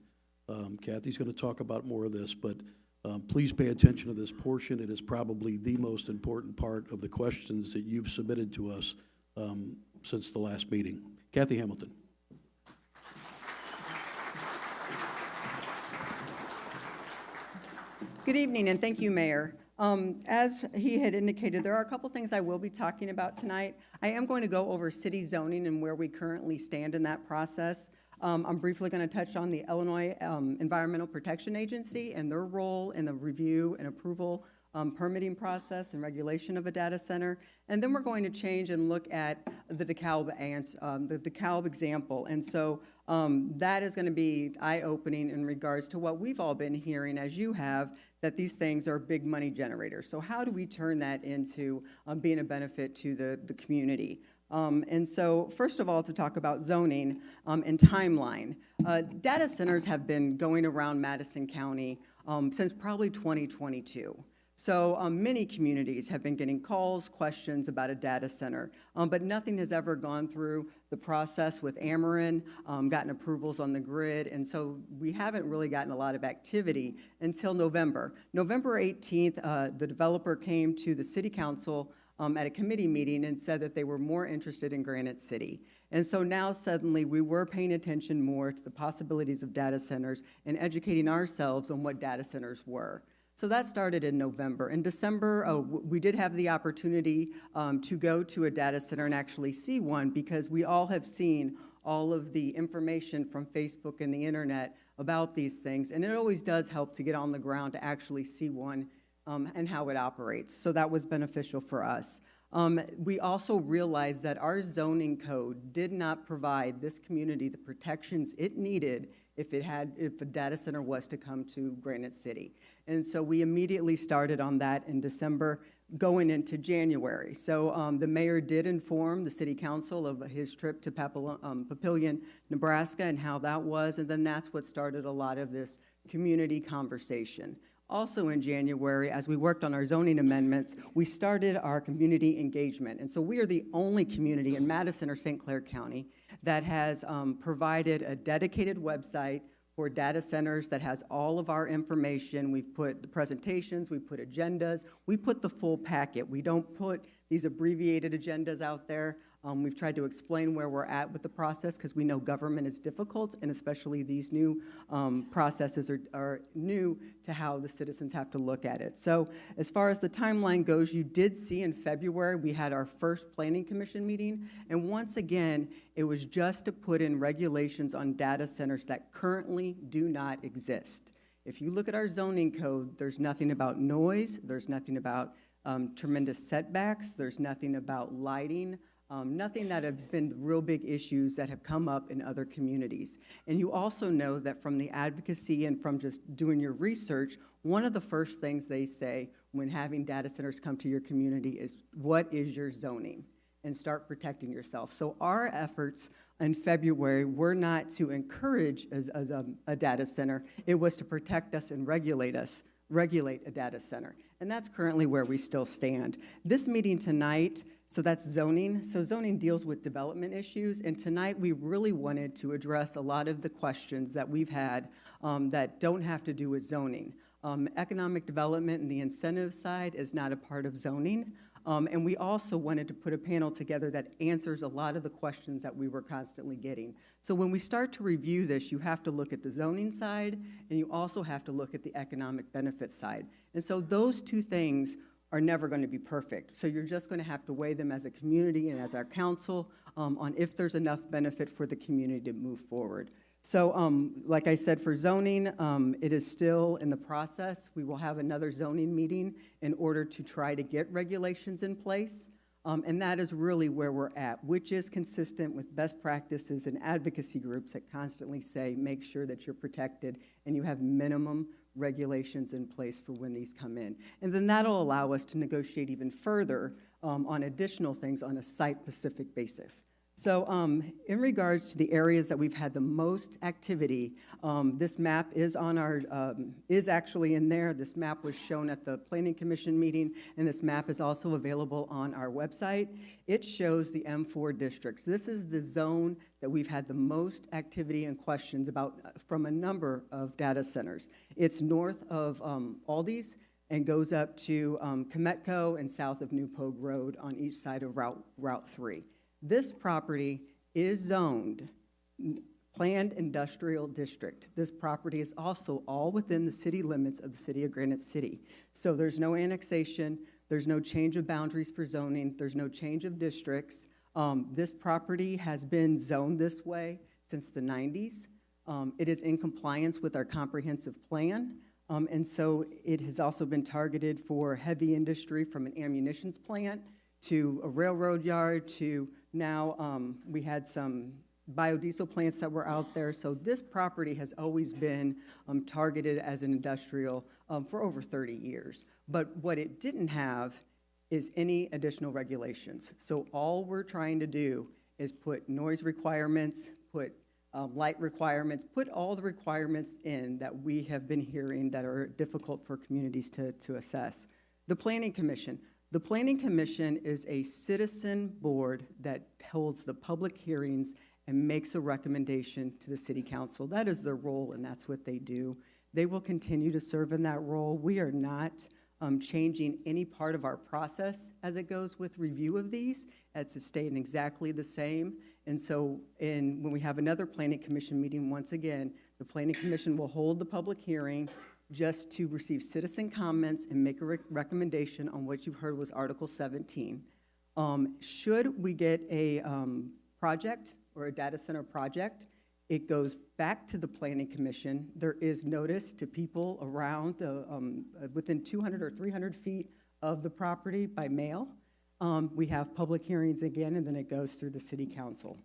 Speaker 2: Kathy's going to talk about more of this, but please pay attention to this portion. It is probably the most important part of the questions that you've submitted to us since the last meeting. Kathy Hamilton.
Speaker 9: Good evening, and thank you, Mayor. As he had indicated, there are a couple things I will be talking about tonight. I am going to go over city zoning and where we currently stand in that process. I'm briefly going to touch on the Illinois Environmental Protection Agency and their role in the review and approval permitting process and regulation of a data center. And then we're going to change and look at the DeKalb example. And so that is going to be eye-opening in regards to what we've all been hearing, as you have, that these things are big money generators. So how do we turn that into being a benefit to the community? And so, first of all, to talk about zoning and timeline. Data centers have been going around Madison County since probably 2022. So many communities have been getting calls, questions about a data center, but nothing has ever gone through the process with Ameren, gotten approvals on the grid, and so we haven't really gotten a lot of activity until November. November 18th, the developer came to the city council at a committee meeting and said that they were more interested in Granite City. And so now suddenly we were paying attention more to the possibilities of data centers and educating ourselves on what data centers were. So that started in November. In December, we did have the opportunity to go to a data center and actually see one, because we all have seen all of the information from Facebook and the internet about these things. And it always does help to get on the ground to actually see one and how it operates. So that was beneficial for us. We also realized that our zoning code did not provide this community the protections it needed if a data center was to come to Granite City. And so we immediately started on that in December, going into January. So the mayor did inform the city council of his trip to Papillion, Nebraska, and how that was, and then that's what started a lot of this community conversation. Also in January, as we worked on our zoning amendments, we started our community engagement. And so we are the only community in Madison or St. Clair County that has provided a dedicated website for data centers that has all of our information. We've put the presentations, we put agendas, we put the full packet. We don't put these abbreviated agendas out there. We've tried to explain where we're at with the process, because we know government is difficult, and especially these new processes are new to how the citizens have to look at it. So as far as the timeline goes, you did see in February we had our first Planning Commission meeting, and once again, it was just to put in regulations on data centers that currently do not exist. If you look at our zoning code, there's nothing about noise, there's nothing about tremendous setbacks, there's nothing about lighting, nothing that has been real big issues that have come up in other communities. And you also know that from the advocacy and from just doing your research, one of the first things they say when having data centers come to your community is, what is your zoning? And start protecting yourself. So our efforts in February were not to encourage a data center, it was to protect us and regulate a data center. And that's currently where we still stand. This meeting tonight, so that's zoning. So zoning deals with development issues, and tonight we really wanted to address a lot of the questions that we've had that don't have to do with zoning. Economic development and the incentive side is not a part of zoning. And we also wanted to put a panel together that answers a lot of the questions that we were constantly getting. So when we start to review this, you have to look at the zoning side, and you also have to look at the economic benefit side. And so those two things are never going to be perfect. So you're just going to have to weigh them as a community and as our council on if there's enough benefit for the community to move forward. So like I said, for zoning, it is still in the process. We will have another zoning meeting in order to try to get regulations in place. And that is really where we're at, which is consistent with best practices and advocacy groups that constantly say, make sure that you're protected and you have minimum regulations in place for when these come in. And then that'll allow us to negotiate even further on additional things on a site-specific basis. So in regards to the areas that we've had the most activity, this map is on our, is actually in there. This map was shown at the Planning Commission meeting, and this map is also available on our website. It shows the M4 districts. This is the zone that we've had the most activity and questions about from a number of data centers. It's north of Aldi's and goes up to Cometco and south of New Pogue Road on each side of Route 3. This property is zoned Planned Industrial District. This property is also all within the city limits of the city of Granite City. So there's no annexation, there's no change of boundaries for zoning, there's no change of districts. This property has been zoned this way since the 90s. It is in compliance with our comprehensive plan. And so it has also been targeted for heavy industry, from an ammunitions plant to a railroad yard to now we had some biodiesel plants that were out there. So this property has always been targeted as an industrial for over 30 years. But what it didn't have is any additional regulations. So all we're trying to do is put noise requirements, put light requirements, put all the requirements in that we have been hearing that are difficult for communities to assess. The Planning Commission. The Planning Commission is a citizen board that holds the public hearings and makes a recommendation to the City Council. That is their role, and that's what they do. They will continue to serve in that role. We are not changing any part of our process as it goes with review of these. It's staying exactly the same. And so when we have another Planning Commission meeting, once again, the Planning Commission will hold the public hearing just to receive citizen comments and make a recommendation on what you've heard was Article 17. Should we get a project or a data center project, it goes back to the Planning Commission. There is notice to people around within 200 or 300 feet of the property by mail. We have public hearings again, and then it goes through the City Council.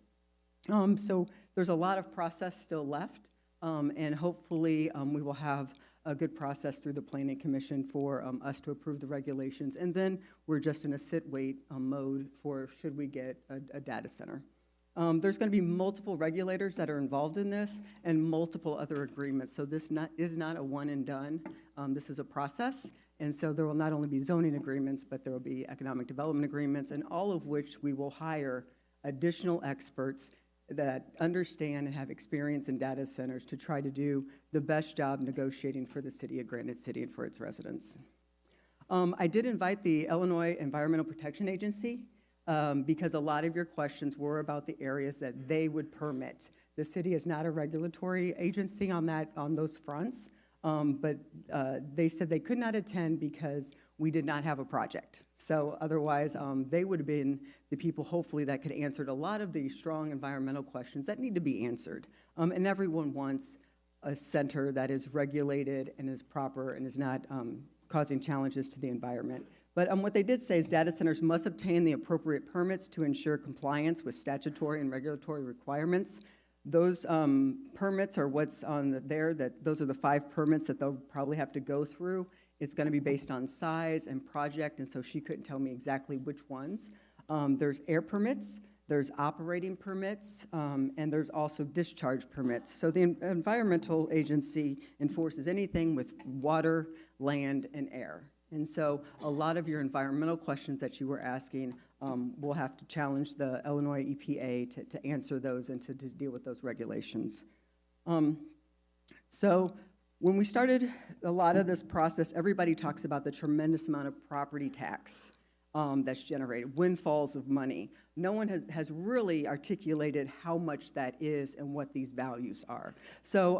Speaker 9: So there's a lot of process still left, and hopefully we will have a good process through the Planning Commission for us to approve the regulations. And then we're just in a sit-wait mode for should we get a data center. There's going to be multiple regulators that are involved in this and multiple other agreements. So this is not a one and done. This is a process. And so there will not only be zoning agreements, but there will be economic development agreements, and all of which we will hire additional experts that understand and have experience in data centers to try to do the best job negotiating for the city of Granite City and for its residents. I did invite the Illinois Environmental Protection Agency because a lot of your questions were about the areas that they would permit. The city is not a regulatory agency on those fronts, but they said they could not attend because we did not have a project. So otherwise, they would have been the people, hopefully, that could answer a lot of the strong environmental questions that need to be answered. And everyone wants a center that is regulated and is proper and is not causing challenges to the environment. But what they did say is data centers must obtain the appropriate permits to ensure compliance with statutory and regulatory requirements. Those permits are what's on there, those are the 5 permits that they'll probably have to go through. It's going to be based on size and project, and so she couldn't tell me exactly which ones. There's air permits, there's operating permits, and there's also discharge permits. So the environmental agency enforces anything with water, land, and air. And so a lot of your environmental questions that you were asking, we'll have to challenge the Illinois EPA to answer those and to deal with those regulations. So when we started a lot of this process, everybody talks about the tremendous amount of property tax that's generated, windfalls of money. No one has really articulated how much that is and what these values are. So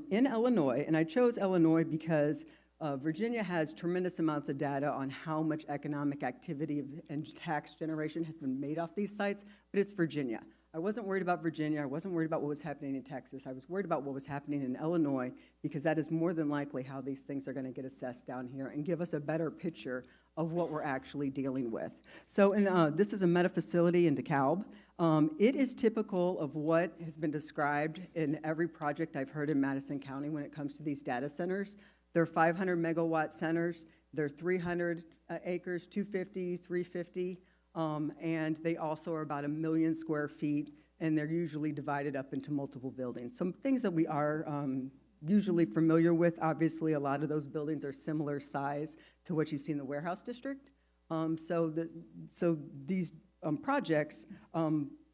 Speaker 9: in Illinois, and I chose Illinois because Virginia has tremendous amounts of data on how much economic activity and tax generation has been made off these sites, but it's Virginia. I wasn't worried about Virginia. I wasn't worried about what was happening in Texas. I was worried about what was happening in Illinois, because that is more than likely how these things are going to get assessed down here and give us a better picture of what we're actually dealing with. So this is a meta facility in DeKalb. It is typical of what has been described in every project I've heard in Madison County when it comes to these data centers. They're 500 megawatt centers. They're 300 acres, 250, 350. And they also are about 1 million square feet, and they're usually divided up into multiple buildings. Some things that we are usually familiar with, obviously a lot of those buildings are similar size to what you see in the warehouse district. So these projects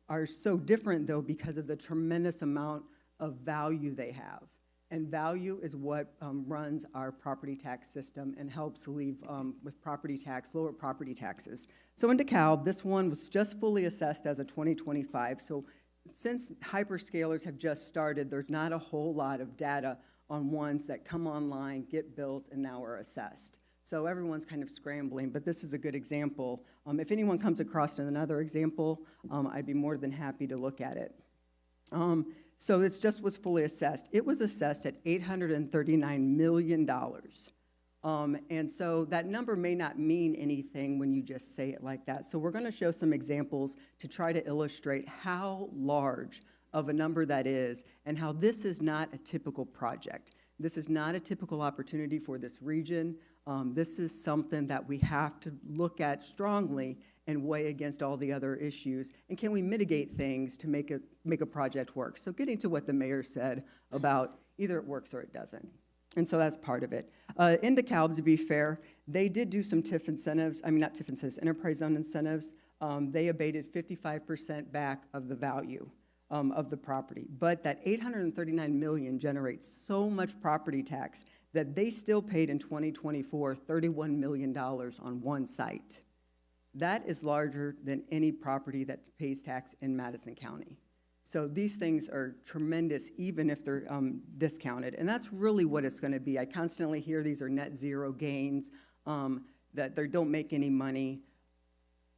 Speaker 9: are so different, though, because of the tremendous amount of value they have. And value is what runs our property tax system and helps leave with property tax, lower property taxes. So in DeKalb, this one was just fully assessed as a 2025. So since hyperscalers have just started, there's not a whole lot of data on ones that come online, get built, and now are assessed. So everyone's kind of scrambling, but this is a good example. If anyone comes across another example, I'd be more than happy to look at it. So this just was fully assessed. It was assessed at $839 million. And so that number may not mean anything when you just say it like that. So we're going to show some examples to try to illustrate how large of a number that is and how this is not a typical project. This is not a typical opportunity for this region. This is something that we have to look at strongly and weigh against all the other issues. And can we mitigate things to make a project work? So getting to what the mayor said about either it works or it doesn't. And so that's part of it. In DeKalb, to be fair, they did do some TIF incentives, not TIF incentives, enterprise zone incentives. They abated 55% back of the value of the property. But that $839 million generates so much property tax that they still paid in 2024 $31 million on one site. That is larger than any property that pays tax in Madison County. So these things are tremendous, even if they're discounted. And that's really what it's going to be. I constantly hear these are net zero gains, that they don't make any money.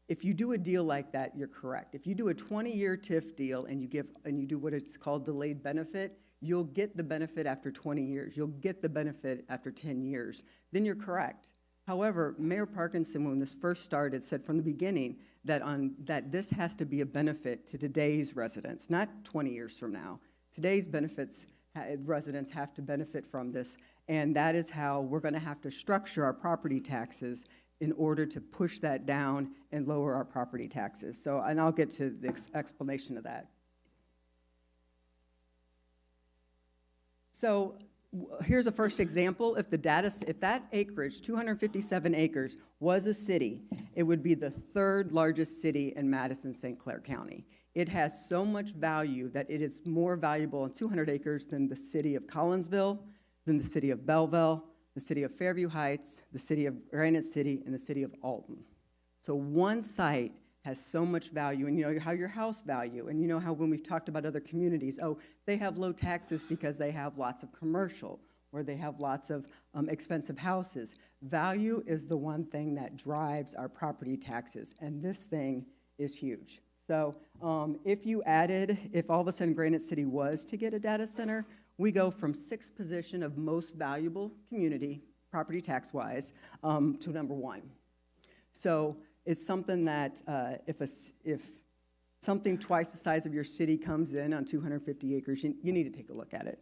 Speaker 9: If you do a deal like that, you're correct. If you do a 20-year TIF deal and you do what it's called delayed benefit, you'll get the benefit after 20 years. You'll get the benefit after 10 years. Then you're correct. However, Mayor Parkinson, when this first started, said from the beginning that this has to be a benefit to today's residents, not 20 years from now. Today's residents have to benefit from this, and that is how we're going to have to structure our property taxes in order to push that down and lower our property taxes. So, and I'll get to the explanation of that. So here's a first example. If that acreage, 257 acres, was a city, it would be the third largest city in Madison, St. Clair County. It has so much value that it is more valuable on 200 acres than the city of Collinsville, than the city of Belleville, the city of Fairview Heights, the city of Granite City, and the city of Alton. So one site has so much value, and you know how your house value, and you know how when we've talked about other communities, oh, they have low taxes because they have lots of commercial, or they have lots of expensive houses. Value is the one thing that drives our property taxes, and this thing is huge. So if all of a sudden Granite City was to get a data center, we go from 6th position of most valuable community, property tax-wise, to number 1. So it's something that if something twice the size of your city comes in on 250 acres, you need to take a look at it.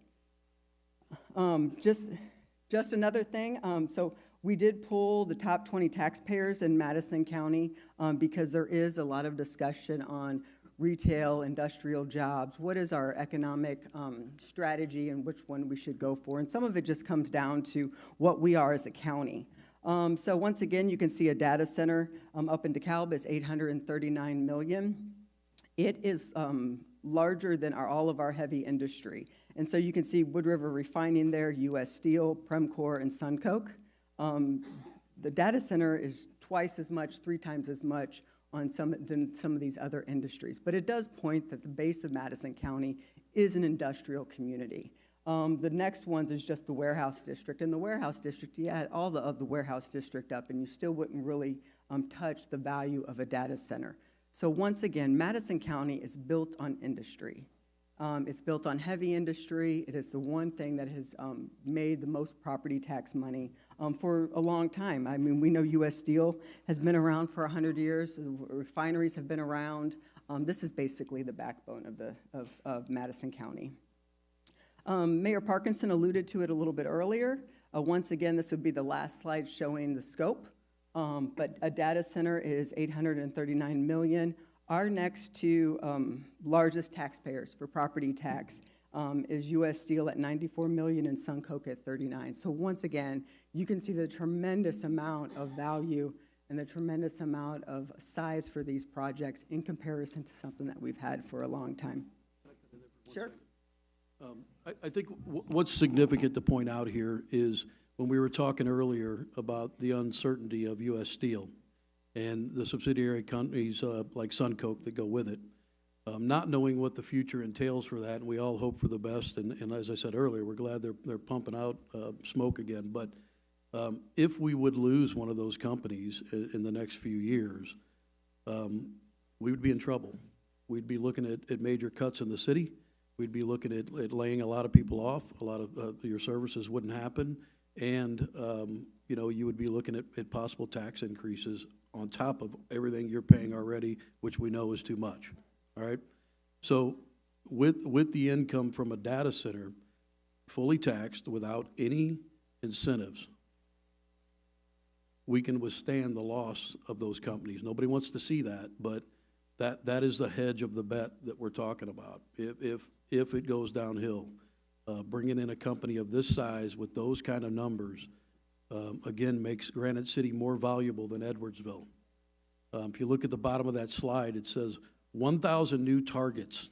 Speaker 9: Just another thing, so we did pull the top 20 taxpayers in Madison County because there is a lot of discussion on retail, industrial jobs. What is our economic strategy and which one we should go for? And some of it just comes down to what we are as a county. So once again, you can see a data center up in DeKalb is $839 million. It is larger than all of our heavy industry. And so you can see Wood River Refining there, U.S. Steel, Premcor, and Suncoke. the data center is twice as much, 3 times as much on than some of these other industries. But it does point that the base of Madison County is an industrial community. The next one is just the warehouse district. In the warehouse district, you add all of the warehouse district up, and you still wouldn't really touch the value of a data center. So once again, Madison County is built on industry. It's built on heavy industry. It is the one thing that has made the most property tax money for a long time. I mean, we know U.S. Steel has been around for 100 years. Refineries have been around. This is basically the backbone of Madison County. Mayor Parkinson alluded to it a little bit earlier. Once again, this would be the last slide showing the scope. But a data center is $839 million. Our next two largest taxpayers for property tax is U.S. Steel at $94 million and SunCoke at $39 million. So once again, you can see the tremendous amount of value and the tremendous amount of size for these projects in comparison to something that we've had for a long time. Sure.
Speaker 2: I think what's significant to point out here is when we were talking earlier about the uncertainty of U.S. Steel and the subsidiary companies like SunCoke that go with it, not knowing what the future entails for that, and we all hope for the best, and as I said earlier, we're glad they're pumping out smoke again, but if we would lose one of those companies in the next few years, we would be in trouble. We'd be looking at major cuts in the city. We'd be looking at laying a lot of people off. A lot of your services wouldn't happen. And, you know, you would be looking at possible tax increases on top of everything you're paying already, which we know is too much, all right? So with the income from a data center, fully taxed without any incentives, we can withstand the loss of those companies. Nobody wants to see that, but that is the hedge of the bet that we're talking about. If it goes downhill, bringing in a company of this size with those kind of numbers, again, makes Granite City more valuable than Edwardsville. If you look at the bottom of that slide, it says 1,000 new targets.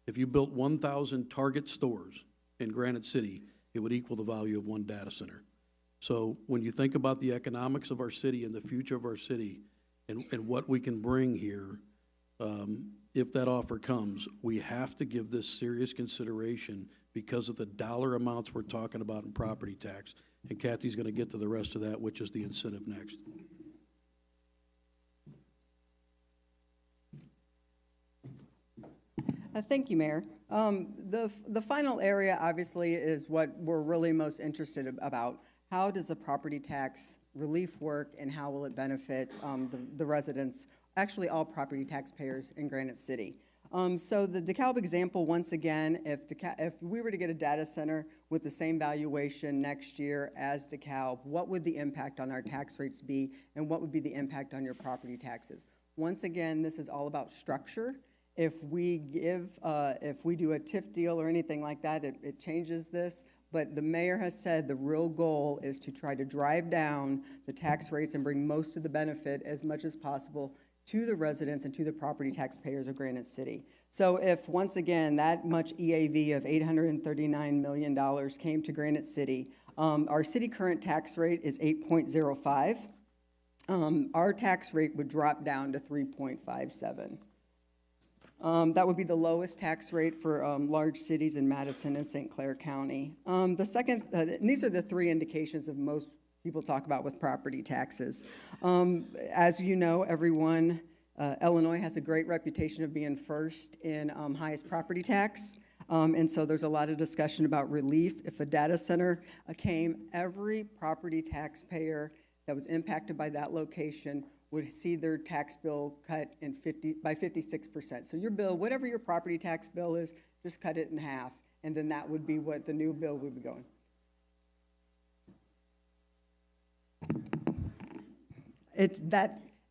Speaker 2: If you built 1,000 Target stores in Granite City, it would equal the value of one data center. So when you think about the economics of our city and the future of our city and what we can bring here, if that offer comes, we have to give this serious consideration because of the dollar amounts we're talking about in property tax. And Kathy's going to get to the rest of that, which is the incentive next.
Speaker 9: Thank you, Mayor. The final area, obviously, is what we're really most interested about. How does a property tax relief work, and how will it benefit the residents, actually all property taxpayers in Granite City? So the DeKalb example, once again, if we were to get a data center with the same valuation next year as DeKalb, what would the impact on our tax rates be, and what would be the impact on your property taxes? Once again, this is all about structure. If we do a TIF deal or anything like that, it changes this. But the mayor has said the real goal is to try to drive down the tax rates and bring most of the benefit as much as possible to the residents and to the property taxpayers of Granite City. So if, once again, that much EAV of $839 million came to Granite City, our city current tax rate is 8.05. Our tax rate would drop down to 3.57. That would be the lowest tax rate for large cities in Madison and St. Clair County. The second, these are the three indications of most people talk about with property taxes. As you know, everyone, Illinois has a great reputation of being first in highest property tax. And so there's a lot of discussion about relief. If a data center came, every property taxpayer that was impacted by that location would see their tax bill cut by 56%. So your bill, whatever your property tax bill is, just cut it in half, and then that would be what the new bill would be going.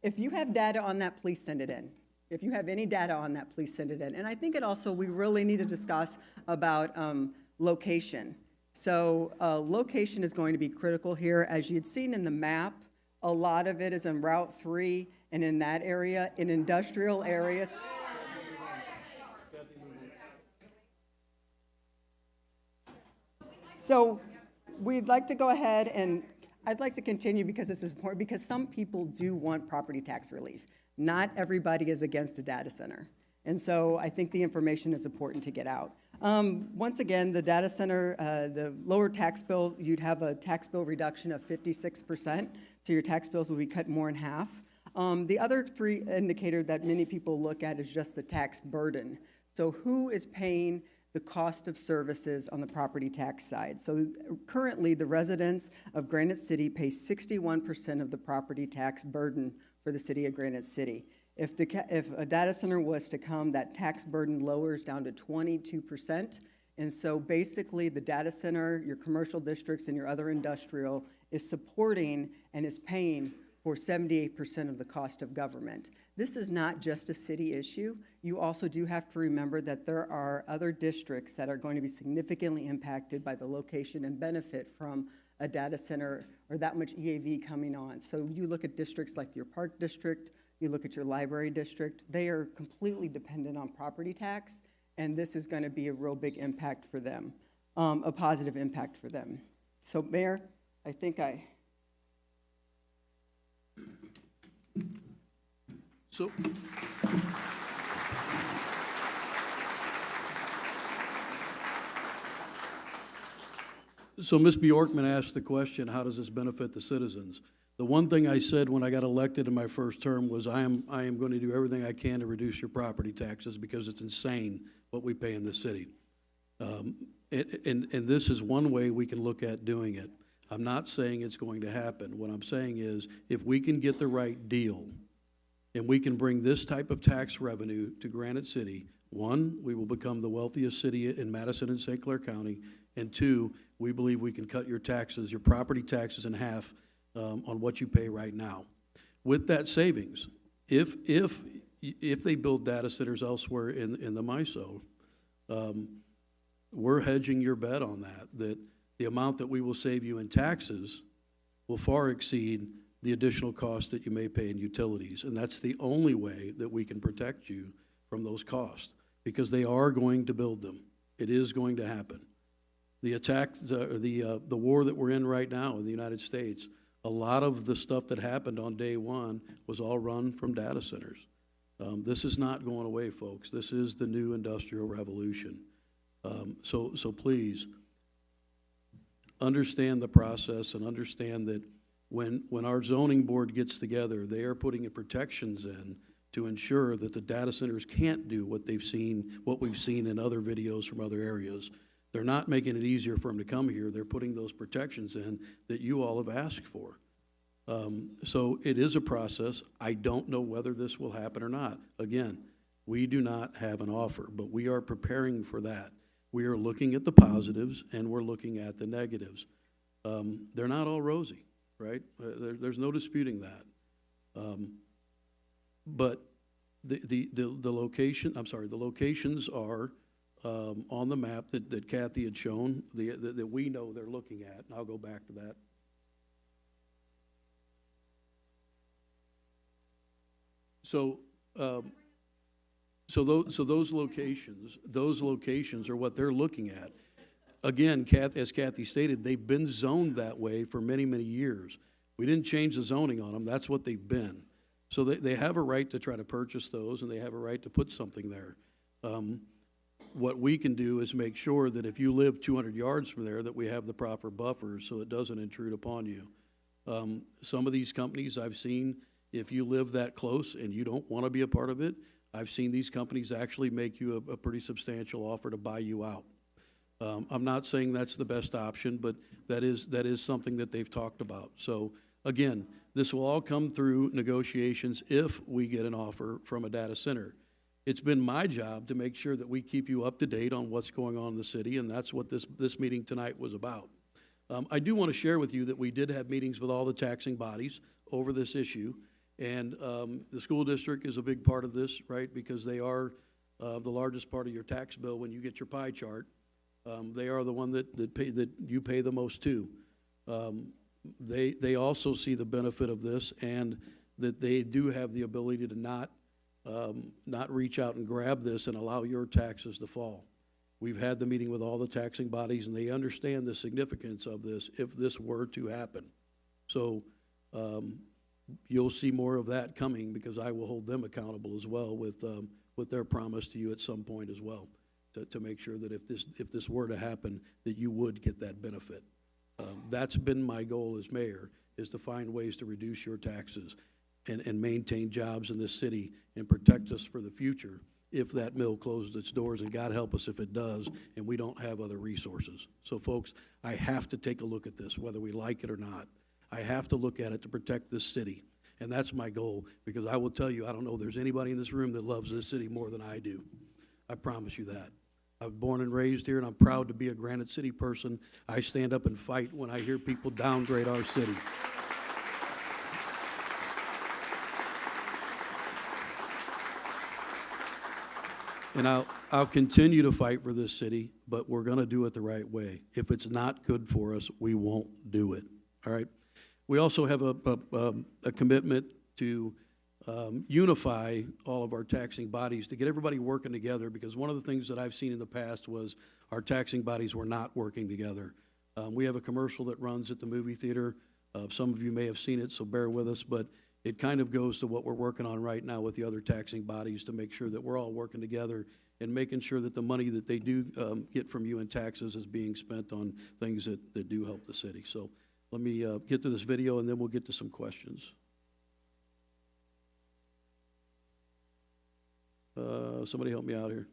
Speaker 9: If you have data on that, please send it in. If you have any data on that, please send it in. And I think we really need to discuss about location. So location is going to be critical here. As you had seen in the map, a lot of it is in Route 3 and in that area, in industrial areas. So we'd like to go ahead and I'd like to continue because this is important, because some people do want property tax relief. Not everybody is against a data center. And so I think the information is important to get out. Once again, the data center, the lower tax bill, you'd have a tax bill reduction of 56%, so your tax bills will be cut more in half. The other three indicator that many people look at is just the tax burden. So who is paying the cost of services on the property tax side? So currently, the residents of Granite City pay 61% of the property tax burden for the city of Granite City. If a data center was to come, that tax burden lowers down to 22%. And so basically, the data center, your commercial districts, and your other industrial is supporting and is paying for 78% of the cost of government. This is not just a city issue. You also do have to remember that there are other districts that are going to be significantly impacted by the location and benefit from a data center or that much EAV coming on. So you look at districts like your Park District, you look at your Library District, they are completely dependent on property tax, and this is going to be a real big impact for them, a positive impact for them. So Mayor, I think
Speaker 2: So, Ms. Bjorkman asked the question, how does this benefit the citizens? The one thing I said when I got elected in my first term was I am going to do everything I can to reduce your property taxes because it's insane what we pay in this city. And this is one way we can look at doing it. I'm not saying it's going to happen. What I'm saying is if we can get the right deal and we can bring this type of tax revenue to Granite City, one, we will become the wealthiest city in Madison and St. Clair County, and two, we believe we can cut your taxes, your property taxes in half on what you pay right now. With that savings, if they build data centers elsewhere in the MISO, we're hedging your bet on that the amount that we will save you in taxes will far exceed the additional cost that you may pay in utilities. And that's the only way that we can protect you from those costs, because they are going to build them. It is going to happen. The attack, the war that we're in right now in the United States, a lot of the stuff that happened on day one was all run from data centers. This is not going away, folks. This is the new industrial revolution. So please, understand the process and understand that when our zoning board gets together, they are putting protections in to ensure that the data centers can't do what we've seen in other videos from other areas. They're not making it easier for them to come here. They're putting those protections in that you all have asked for. So it is a process. I don't know whether this will happen or not. Again, we do not have an offer, but we are preparing for that. We are looking at the positives and we're looking at the negatives. They're not all rosy, right? There's no disputing that. But the locations are on the map that Kathy had shown, that we know they're looking at, and I'll go back to that. So those locations are what they're looking at. Again, as Kathy stated, they've been zoned that way for many, many years. We didn't change the zoning on them. That's what they've been. So they have a right to try to purchase those, and they have a right to put something there. What we can do is make sure that if you live 200 yards from there, that we have the proper buffers so it doesn't intrude upon you. Some of these companies I've seen, if you live that close and you don't want to be a part of it, I've seen these companies actually make you a pretty substantial offer to buy you out. I'm not saying that's the best option, but that is something that they've talked about. So again, this will all come through negotiations if we get an offer from a data center. It's been my job to make sure that we keep you up to date on what's going on in the city, and that's what this meeting tonight was about. I do want to share with you that we did have meetings with all the taxing bodies over this issue, and the school district is a big part of this, right, because they are the largest part of your tax bill when you get your pie chart. They are the one that you pay the most to. They also see the benefit of this, and that they do have the ability to not reach out and grab this and allow your taxes to fall. We've had the meeting with all the taxing bodies, and they understand the significance of this if this were to happen. So you'll see more of that coming, because I will hold them accountable as well with their promise to you at some point as well, to make sure that if this were to happen, that you would get that benefit. That's been my goal as mayor, is to find ways to reduce your taxes and maintain jobs in this city and protect us for the future if that mill closes its doors, and God help us if it does, and we don't have other resources. So folks, I have to take a look at this, whether we like it or not. I have to look at it to protect this city, and that's my goal, because I will tell you, I don't know if there's anybody in this room that loves this city more than I do. I promise you that. I was born and raised here, and I'm proud to be a Granite City person. I stand up and fight when I hear people downgrade our city. And I'll continue to fight for this city, but we're going to do it the right way. If it's not good for us, we won't do it, all right? We also have a commitment to unify all of our taxing bodies, to get everybody working together, because one of the things that I've seen in the past was our taxing bodies were not working together. We have a commercial that runs at the movie theater. Some of you may have seen it, so bear with us, but it kind of goes to what we're working on right now with the other taxing bodies, to make sure that we're all working together and making sure that the money that they do get from you in taxes is being spent on things that do help the city. So let me get to this video, and then we'll get to some questions. Somebody help me out here.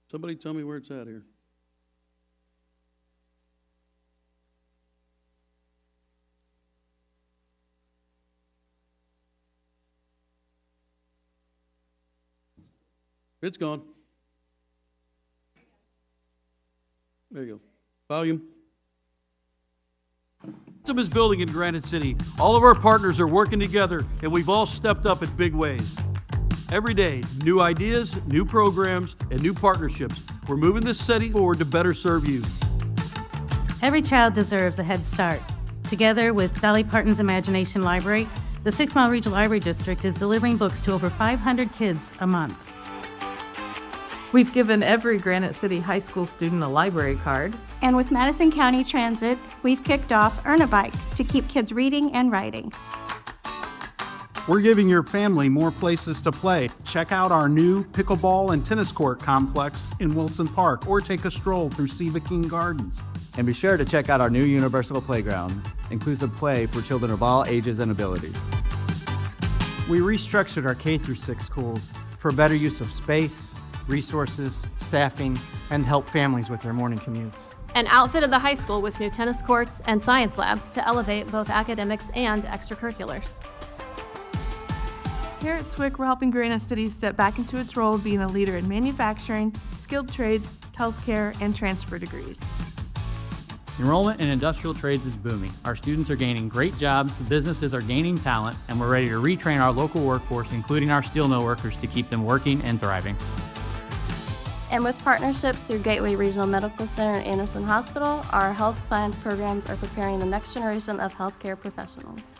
Speaker 2: Somebody tell me where it's at here. It's gone. There you go. Volume. Is building in Granite City. All of our partners are working together, and we've all stepped up in big ways. Every day, new ideas, new programs, and new partnerships. We're moving this city forward to better serve you.
Speaker 10: Every child deserves a head start. Together with Dolly Parton's Imagination Library, the 6 Mile Regional Library District is delivering books to over 500 kids a month.
Speaker 11: We've given every Granite City High School student a library card.
Speaker 12: And with Madison County Transit, we've kicked off Earn a Bike to keep kids reading and writing.
Speaker 13: We're giving your family more places to play. Check out our new pickleball and tennis court complex in Wilson Park, or take a stroll through Siva King Gardens.
Speaker 14: And be sure to check out our new Universal Playground, inclusive play for children of all ages and abilities.
Speaker 15: We restructured our K-6 schools for better use of space, resources, staffing, and help families with their morning commutes.
Speaker 16: And outfitted the high school with new tennis courts and science labs to elevate both academics and extracurriculars.
Speaker 11: Here at SWIC, we're helping Granite City step back into its role of being a leader in manufacturing, skilled trades, healthcare, and transfer degrees.
Speaker 17: Enrollment in industrial trades is booming. Our students are gaining great jobs, businesses are gaining talent, and we're ready to retrain our local workforce, including our steel mill workers, to keep them working and thriving.
Speaker 16: And with partnerships through Gateway Regional Medical Center and Anderson Hospital, our health science programs are preparing the next generation of healthcare professionals.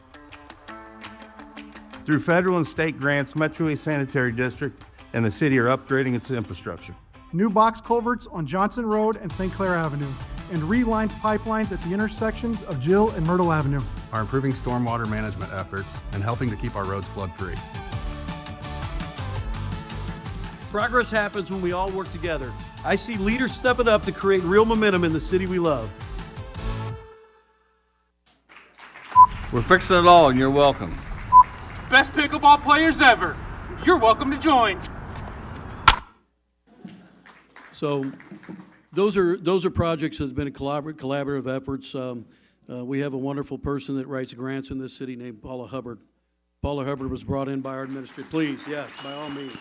Speaker 18: Through federal and state grants, Metro East Sanitary District and the city are upgrading its infrastructure.
Speaker 19: New box culverts on Johnson Road and St. Clair Avenue, and relined pipelines at the intersections of Jill and Myrtle Avenue.
Speaker 20: Are improving stormwater management efforts and helping to keep our roads flood-free.
Speaker 2: Progress happens when we all work together. I see leaders stepping up to create real momentum in the city we love.
Speaker 21: We're fixing it all, and you're welcome.
Speaker 22: Best pickleball players ever. You're welcome to join.
Speaker 2: So those are projects that have been collaborative efforts. We have a wonderful person that writes grants in this city named Paula Hubbard. Paula Hubbard was brought in by our administrator. Please, yes, by all means.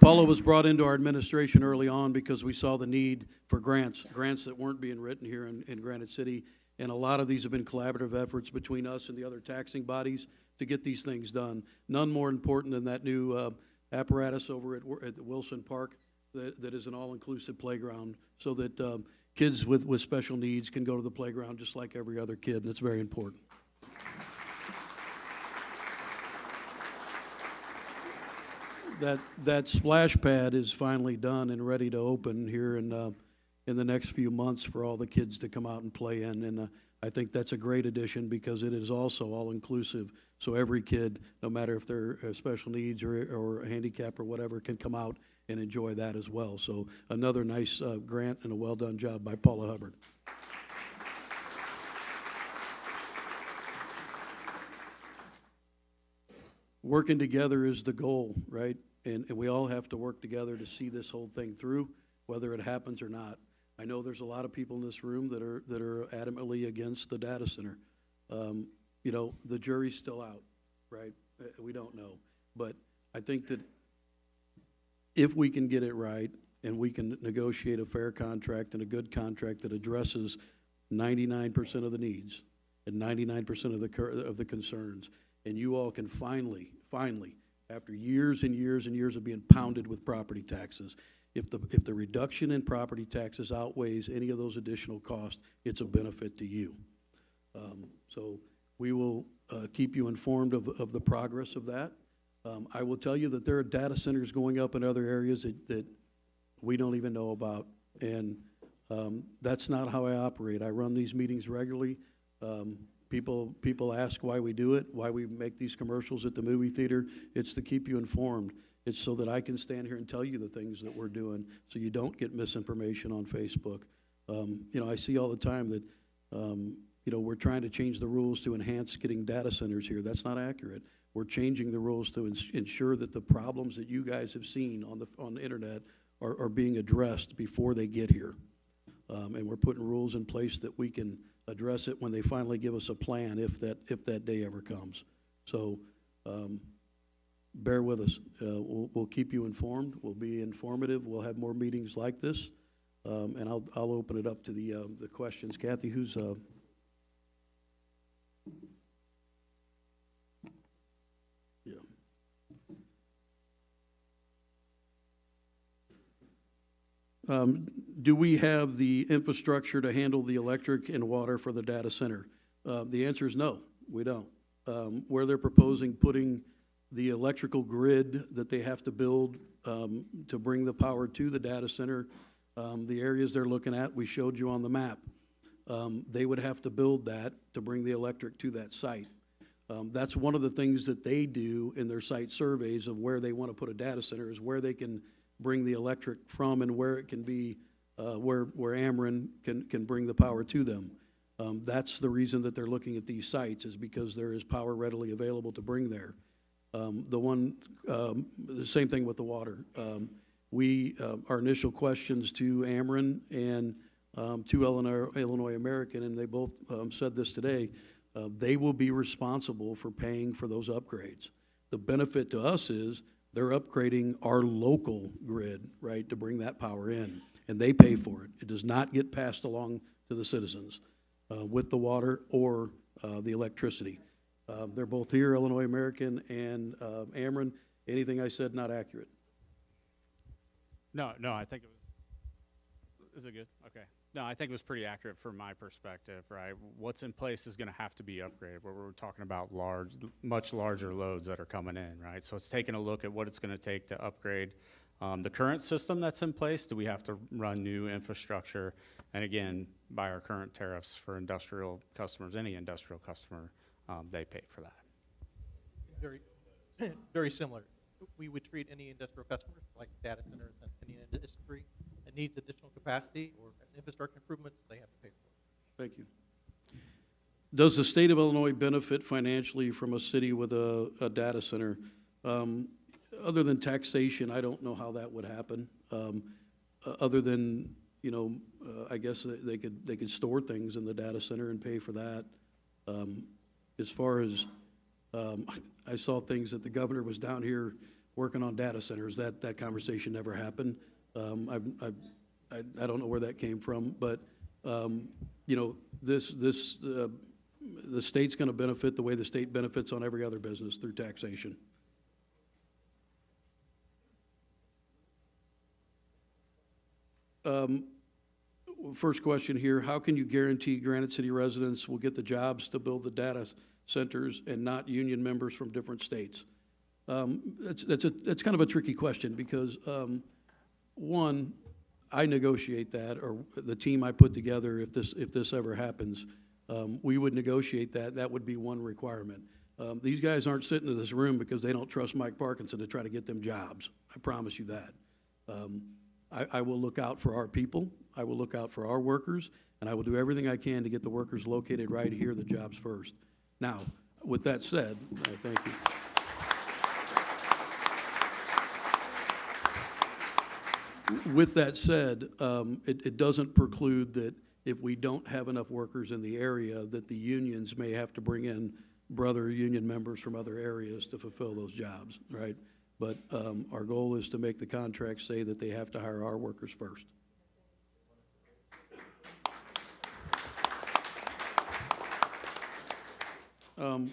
Speaker 2: Paula was brought into our administration early on because we saw the need for grants that weren't being written here in Granite City. And a lot of these have been collaborative efforts between us and the other taxing bodies to get these things done. None more important than that new apparatus over at Wilson Park that is an all-inclusive playground so that kids with special needs can go to the playground just like every other kid, and it's very important. that splash pad is finally done and ready to open here in the next few months for all the kids to come out and play in. And I think that's a great addition because it is also all-inclusive. So every kid, no matter if they're special needs or a handicap or whatever, can come out and enjoy that as well. So another nice grant and a well-done job by Paula Hubbard. Working together is the goal, right? And we all have to work together to see this whole thing through, whether it happens or not. I know there's a lot of people in this room that are adamantly against the data center. You know, the jury's still out, right? We don't know. But I think that if we can get it right and we can negotiate a fair contract and a good contract that addresses 99% of the needs and 99% of the concerns, and you all can finally, after years and years and years of being pounded with property taxes, if the reduction in property taxes outweighs any of those additional costs, it's a benefit to you. So we will keep you informed of the progress of that. I will tell you that there are data centers going up in other areas that we don't even know about, and that's not how I operate. I run these meetings regularly. People ask why we do it, why we make these commercials at the movie theater. It's to keep you informed. It's so that I can stand here and tell you the things that we're doing so you don't get misinformation on Facebook. You know, I see all the time that, you know, we're trying to change the rules to enhance getting data centers here. That's not accurate. We're changing the rules to ensure that the problems that you guys have seen on the internet are being addressed before they get here. And we're putting rules in place that we can address it when they finally give us a plan, if that day ever comes. So bear with us. We'll keep you informed. We'll be informative. We'll have more meetings like this. And I'll open it up to the questions. Kathy, who's yeah. Do we have the infrastructure to handle the electric and water for the data center? The answer is no, we don't. Where they're proposing putting the electrical grid that they have to build to bring the power to the data center, the areas they're looking at, we showed you on the map. They would have to build that to bring the electric to that site. That's one of the things that they do in their site surveys of where they want to put a data center, is where they can bring the electric from and where it can be, where Ameren can bring the power to them. That's the reason that they're looking at these sites, is because there is power readily available to bring there. The same thing with the water. Our initial questions to Ameren and to Illinois American, and they both said this today, they will be responsible for paying for those upgrades. The benefit to us is they're upgrading our local grid, right, to bring that power in, and they pay for it. It does not get passed along to the citizens with the water or the electricity. They're both here, Illinois American and Ameren. Anything I said not accurate?
Speaker 4: No, I think it was, is it good? Okay. No, I think it was pretty accurate from my perspective, right? What's in place is going to have to be upgraded, where we're talking about much larger loads that are coming in, right? So it's taking a look at what it's going to take to upgrade the current system that's in place. Do we have to run new infrastructure? And again, by our current tariffs for industrial customers, any industrial customer, they pay for that.
Speaker 1: Very similar. We would treat any industrial customers like data centers and any industry that needs additional capacity or infrastructure improvements, they have to pay for it.
Speaker 2: Thank you. Does the state of Illinois benefit financially from a city with a data center? Other than taxation, I don't know how that would happen. Other than, you know, I guess they could store things in the data center and pay for that. As far as I saw things that the governor was down here working on data centers. That conversation never happened. I don't know where that came from, but you know, the state's going to benefit the way the state benefits on every other business, through taxation. First question here: how can you guarantee Granite City residents will get the jobs to build the data centers and not union members from different states? That's kind of a tricky question because, one, I negotiate that, or the team I put together, if this ever happens, we would negotiate that. That would be one requirement. These guys aren't sitting in this room because they don't trust Mike Parkinson to try to get them jobs. I promise you that. I will look out for our people. I will look out for our workers, and I will do everything I can to get the workers located right here, the jobs first. Now, with that said, thank you. With that said, it doesn't preclude that if we don't have enough workers in the area, that the unions may have to bring in brother union members from other areas to fulfill those jobs, right? But our goal is to make the contracts say that they have to hire our workers first.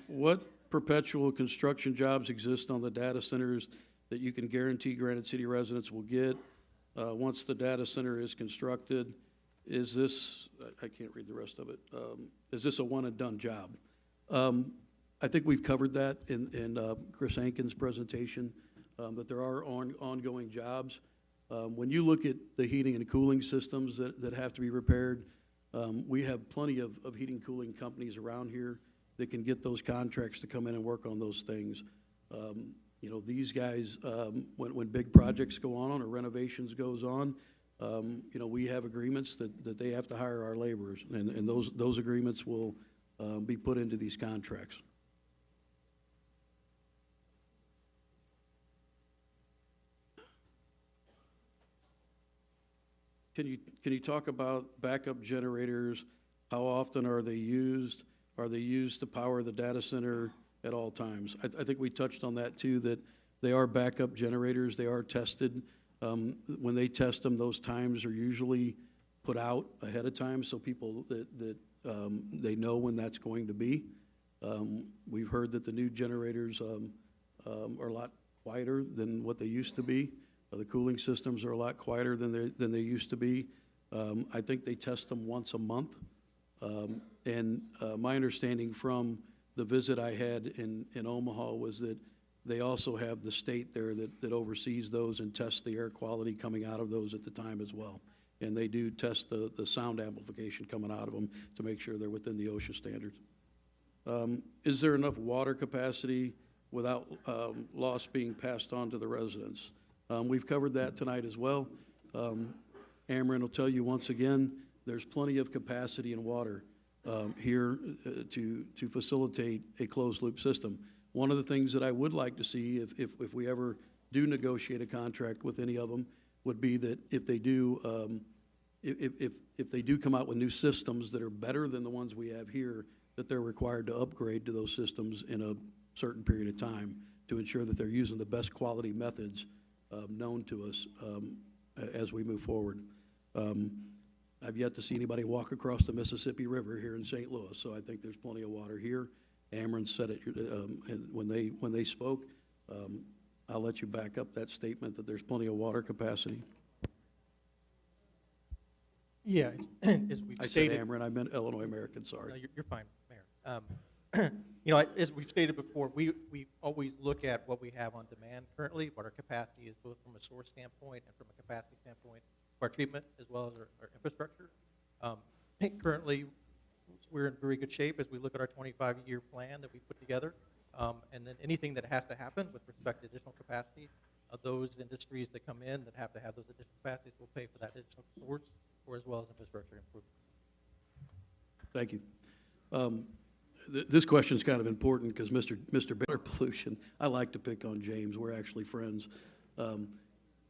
Speaker 2: What perpetual construction jobs exist on the data centers that you can guarantee Granite City residents will get once the data center is constructed? Is this, I can't read the rest of it, is this a one and done job? I think we've covered that in Chris Hankin's presentation, that there are ongoing jobs. When you look at the heating and cooling systems that have to be repaired, we have plenty of heating cooling companies around here that can get those contracts to come in and work on those things. You know, these guys, when big projects go on or renovations goes on, you know, we have agreements that they have to hire our laborers, and those agreements will be put into these contracts. Can you talk about backup generators? How often are they used? Are they used to power the data center at all times? I think we touched on that too, that they are backup generators. They are tested. When they test them, those times are usually put out ahead of time so people that they know when that's going to be. We've heard that the new generators are a lot quieter than what they used to be. The cooling systems are a lot quieter than they used to be. I think they test them once a month. And my understanding from the visit I had in Omaha was that they also have the state there that oversees those and tests the air quality coming out of those at the time as well. And they do test the sound amplification coming out of them to make sure they're within the OSHA standards. Is there enough water capacity without loss being passed on to the residents? We've covered that tonight as well. Ameren will tell you once again, there's plenty of capacity in water here to facilitate a closed loop system. One of the things that I would like to see if we ever do negotiate a contract with any of them would be that if they do if they do come out with new systems that are better than the ones we have here, that they're required to upgrade to those systems in a certain period of time to ensure that they're using the best quality methods known to us as we move forward. I've yet to see anybody walk across the Mississippi River here in St. Louis, so I think there's plenty of water here. Ameren said it when they spoke. I'll let you back up that statement that there's plenty of water capacity.
Speaker 1: Yeah, as we've
Speaker 2: I
Speaker 1: stated.
Speaker 2: said Ameren, I meant Illinois American, sorry.
Speaker 1: No, you're fine, Mayor. You know, as we've stated before, we always look at what we have on demand currently, what our capacity is both from a source standpoint and from a capacity standpoint for our treatment as well as our infrastructure. Currently, we're in very good shape as we look at our 25-year plan that we put together. And then anything that has to happen with respect to additional capacity, those industries that come in that have to have those additional capacities will pay for that additional source or as well as infrastructure improvements.
Speaker 2: Thank you. This question is kind of important because Mr. Baylor pollution, I like to pick on James. We're actually friends.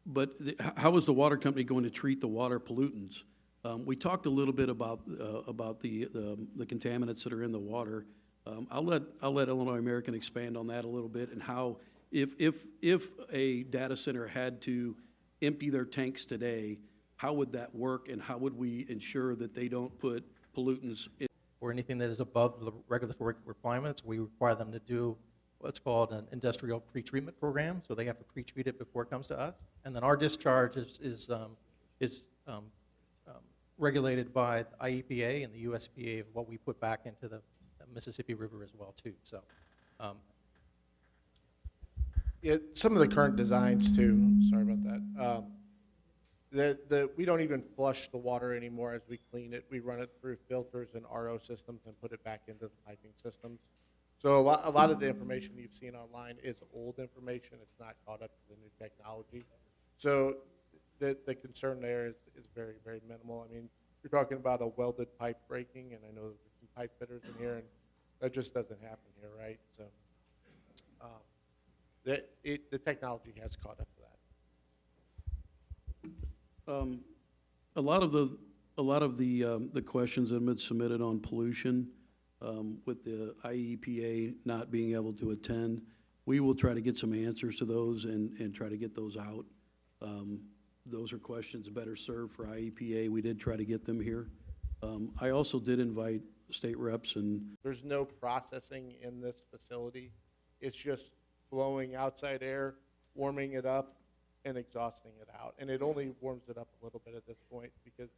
Speaker 2: But how is the water company going to treat the water pollutants? We talked a little bit about the contaminants that are in the water. I'll let Illinois American expand on that a little bit and how if a data center had to empty their tanks today, how would that work and how would we ensure that they don't put pollutants in?
Speaker 1: Or anything that is above the regulatory requirements, we require them to do what's called an industrial pretreatment program. So they have to pretreat it before it comes to us. And then our discharge is regulated by the IEPA and the USPA of what we put back into the Mississippi River as well too. So
Speaker 3: Yeah, some of the current designs too, sorry about that. We don't even flush the water anymore as we clean it. We run it through filters and RO systems and put it back into the piping systems. So a lot of the information you've seen online is old information. It's not caught up to the new technology. So the concern there is very, very minimal. I mean, you're talking about a welded pipe breaking, and I know there's some pipe fitters in here, and that just doesn't happen here, right? So the technology has caught up to that.
Speaker 2: A lot of the questions that have been submitted on pollution, with the IEPA not being able to attend, we will try to get some answers to those and try to get those out. Those are questions better served for IEPA. We did try to get them here. I also did invite state reps and.
Speaker 3: There's no processing in this facility. It's just blowing outside air, warming it up, and exhausting it out. And it only warms it up a little bit at this point because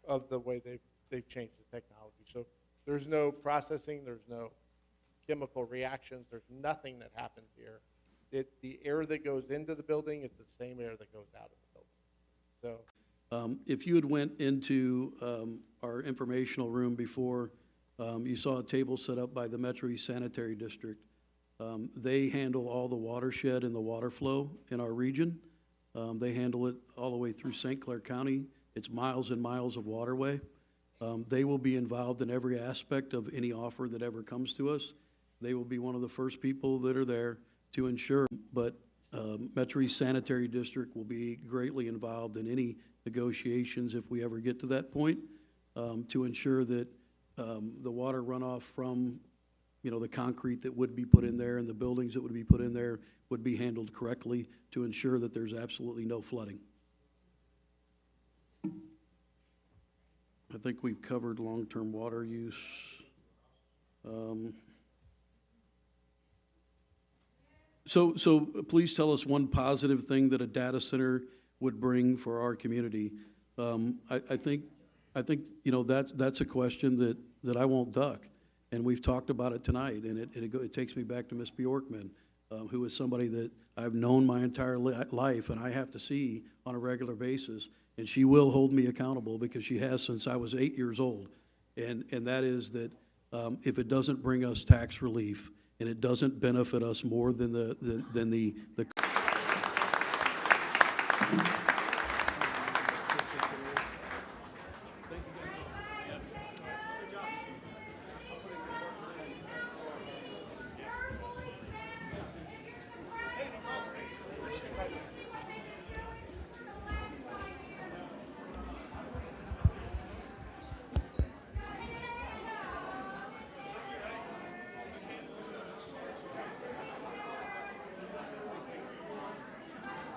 Speaker 3: of the way they've changed the technology. So there's no processing, there's no chemical reactions, there's nothing that happens here. The air that goes into the building is the same air that goes out of the building. So
Speaker 2: if you had went into our informational room before, you saw a table set up by the Metro East Sanitary District. They handle all the watershed and the water flow in our region. They handle it all the way through St. Clair County. It's miles and miles of waterway. They will be involved in every aspect of any offer that ever comes to us. They will be one of the first people that are there to ensure, but Metro East Sanitary District will be greatly involved in any negotiations if we ever get to that point, to ensure that the water runoff from the concrete that would be put in there and the buildings that would be put in there would be handled correctly to ensure that there's absolutely no flooding. I think we've covered long-term water use. So please tell us one positive thing that a data center would bring for our community. I think that's a question that I won't duck. And we've talked about it tonight, and it takes me back to Ms. Bjorkman, who is somebody that I've known my entire life, and I have to see on a regular basis, and she will hold me accountable because she has since I was 8 years old. And that is that if it doesn't bring us tax relief and it doesn't benefit us more than the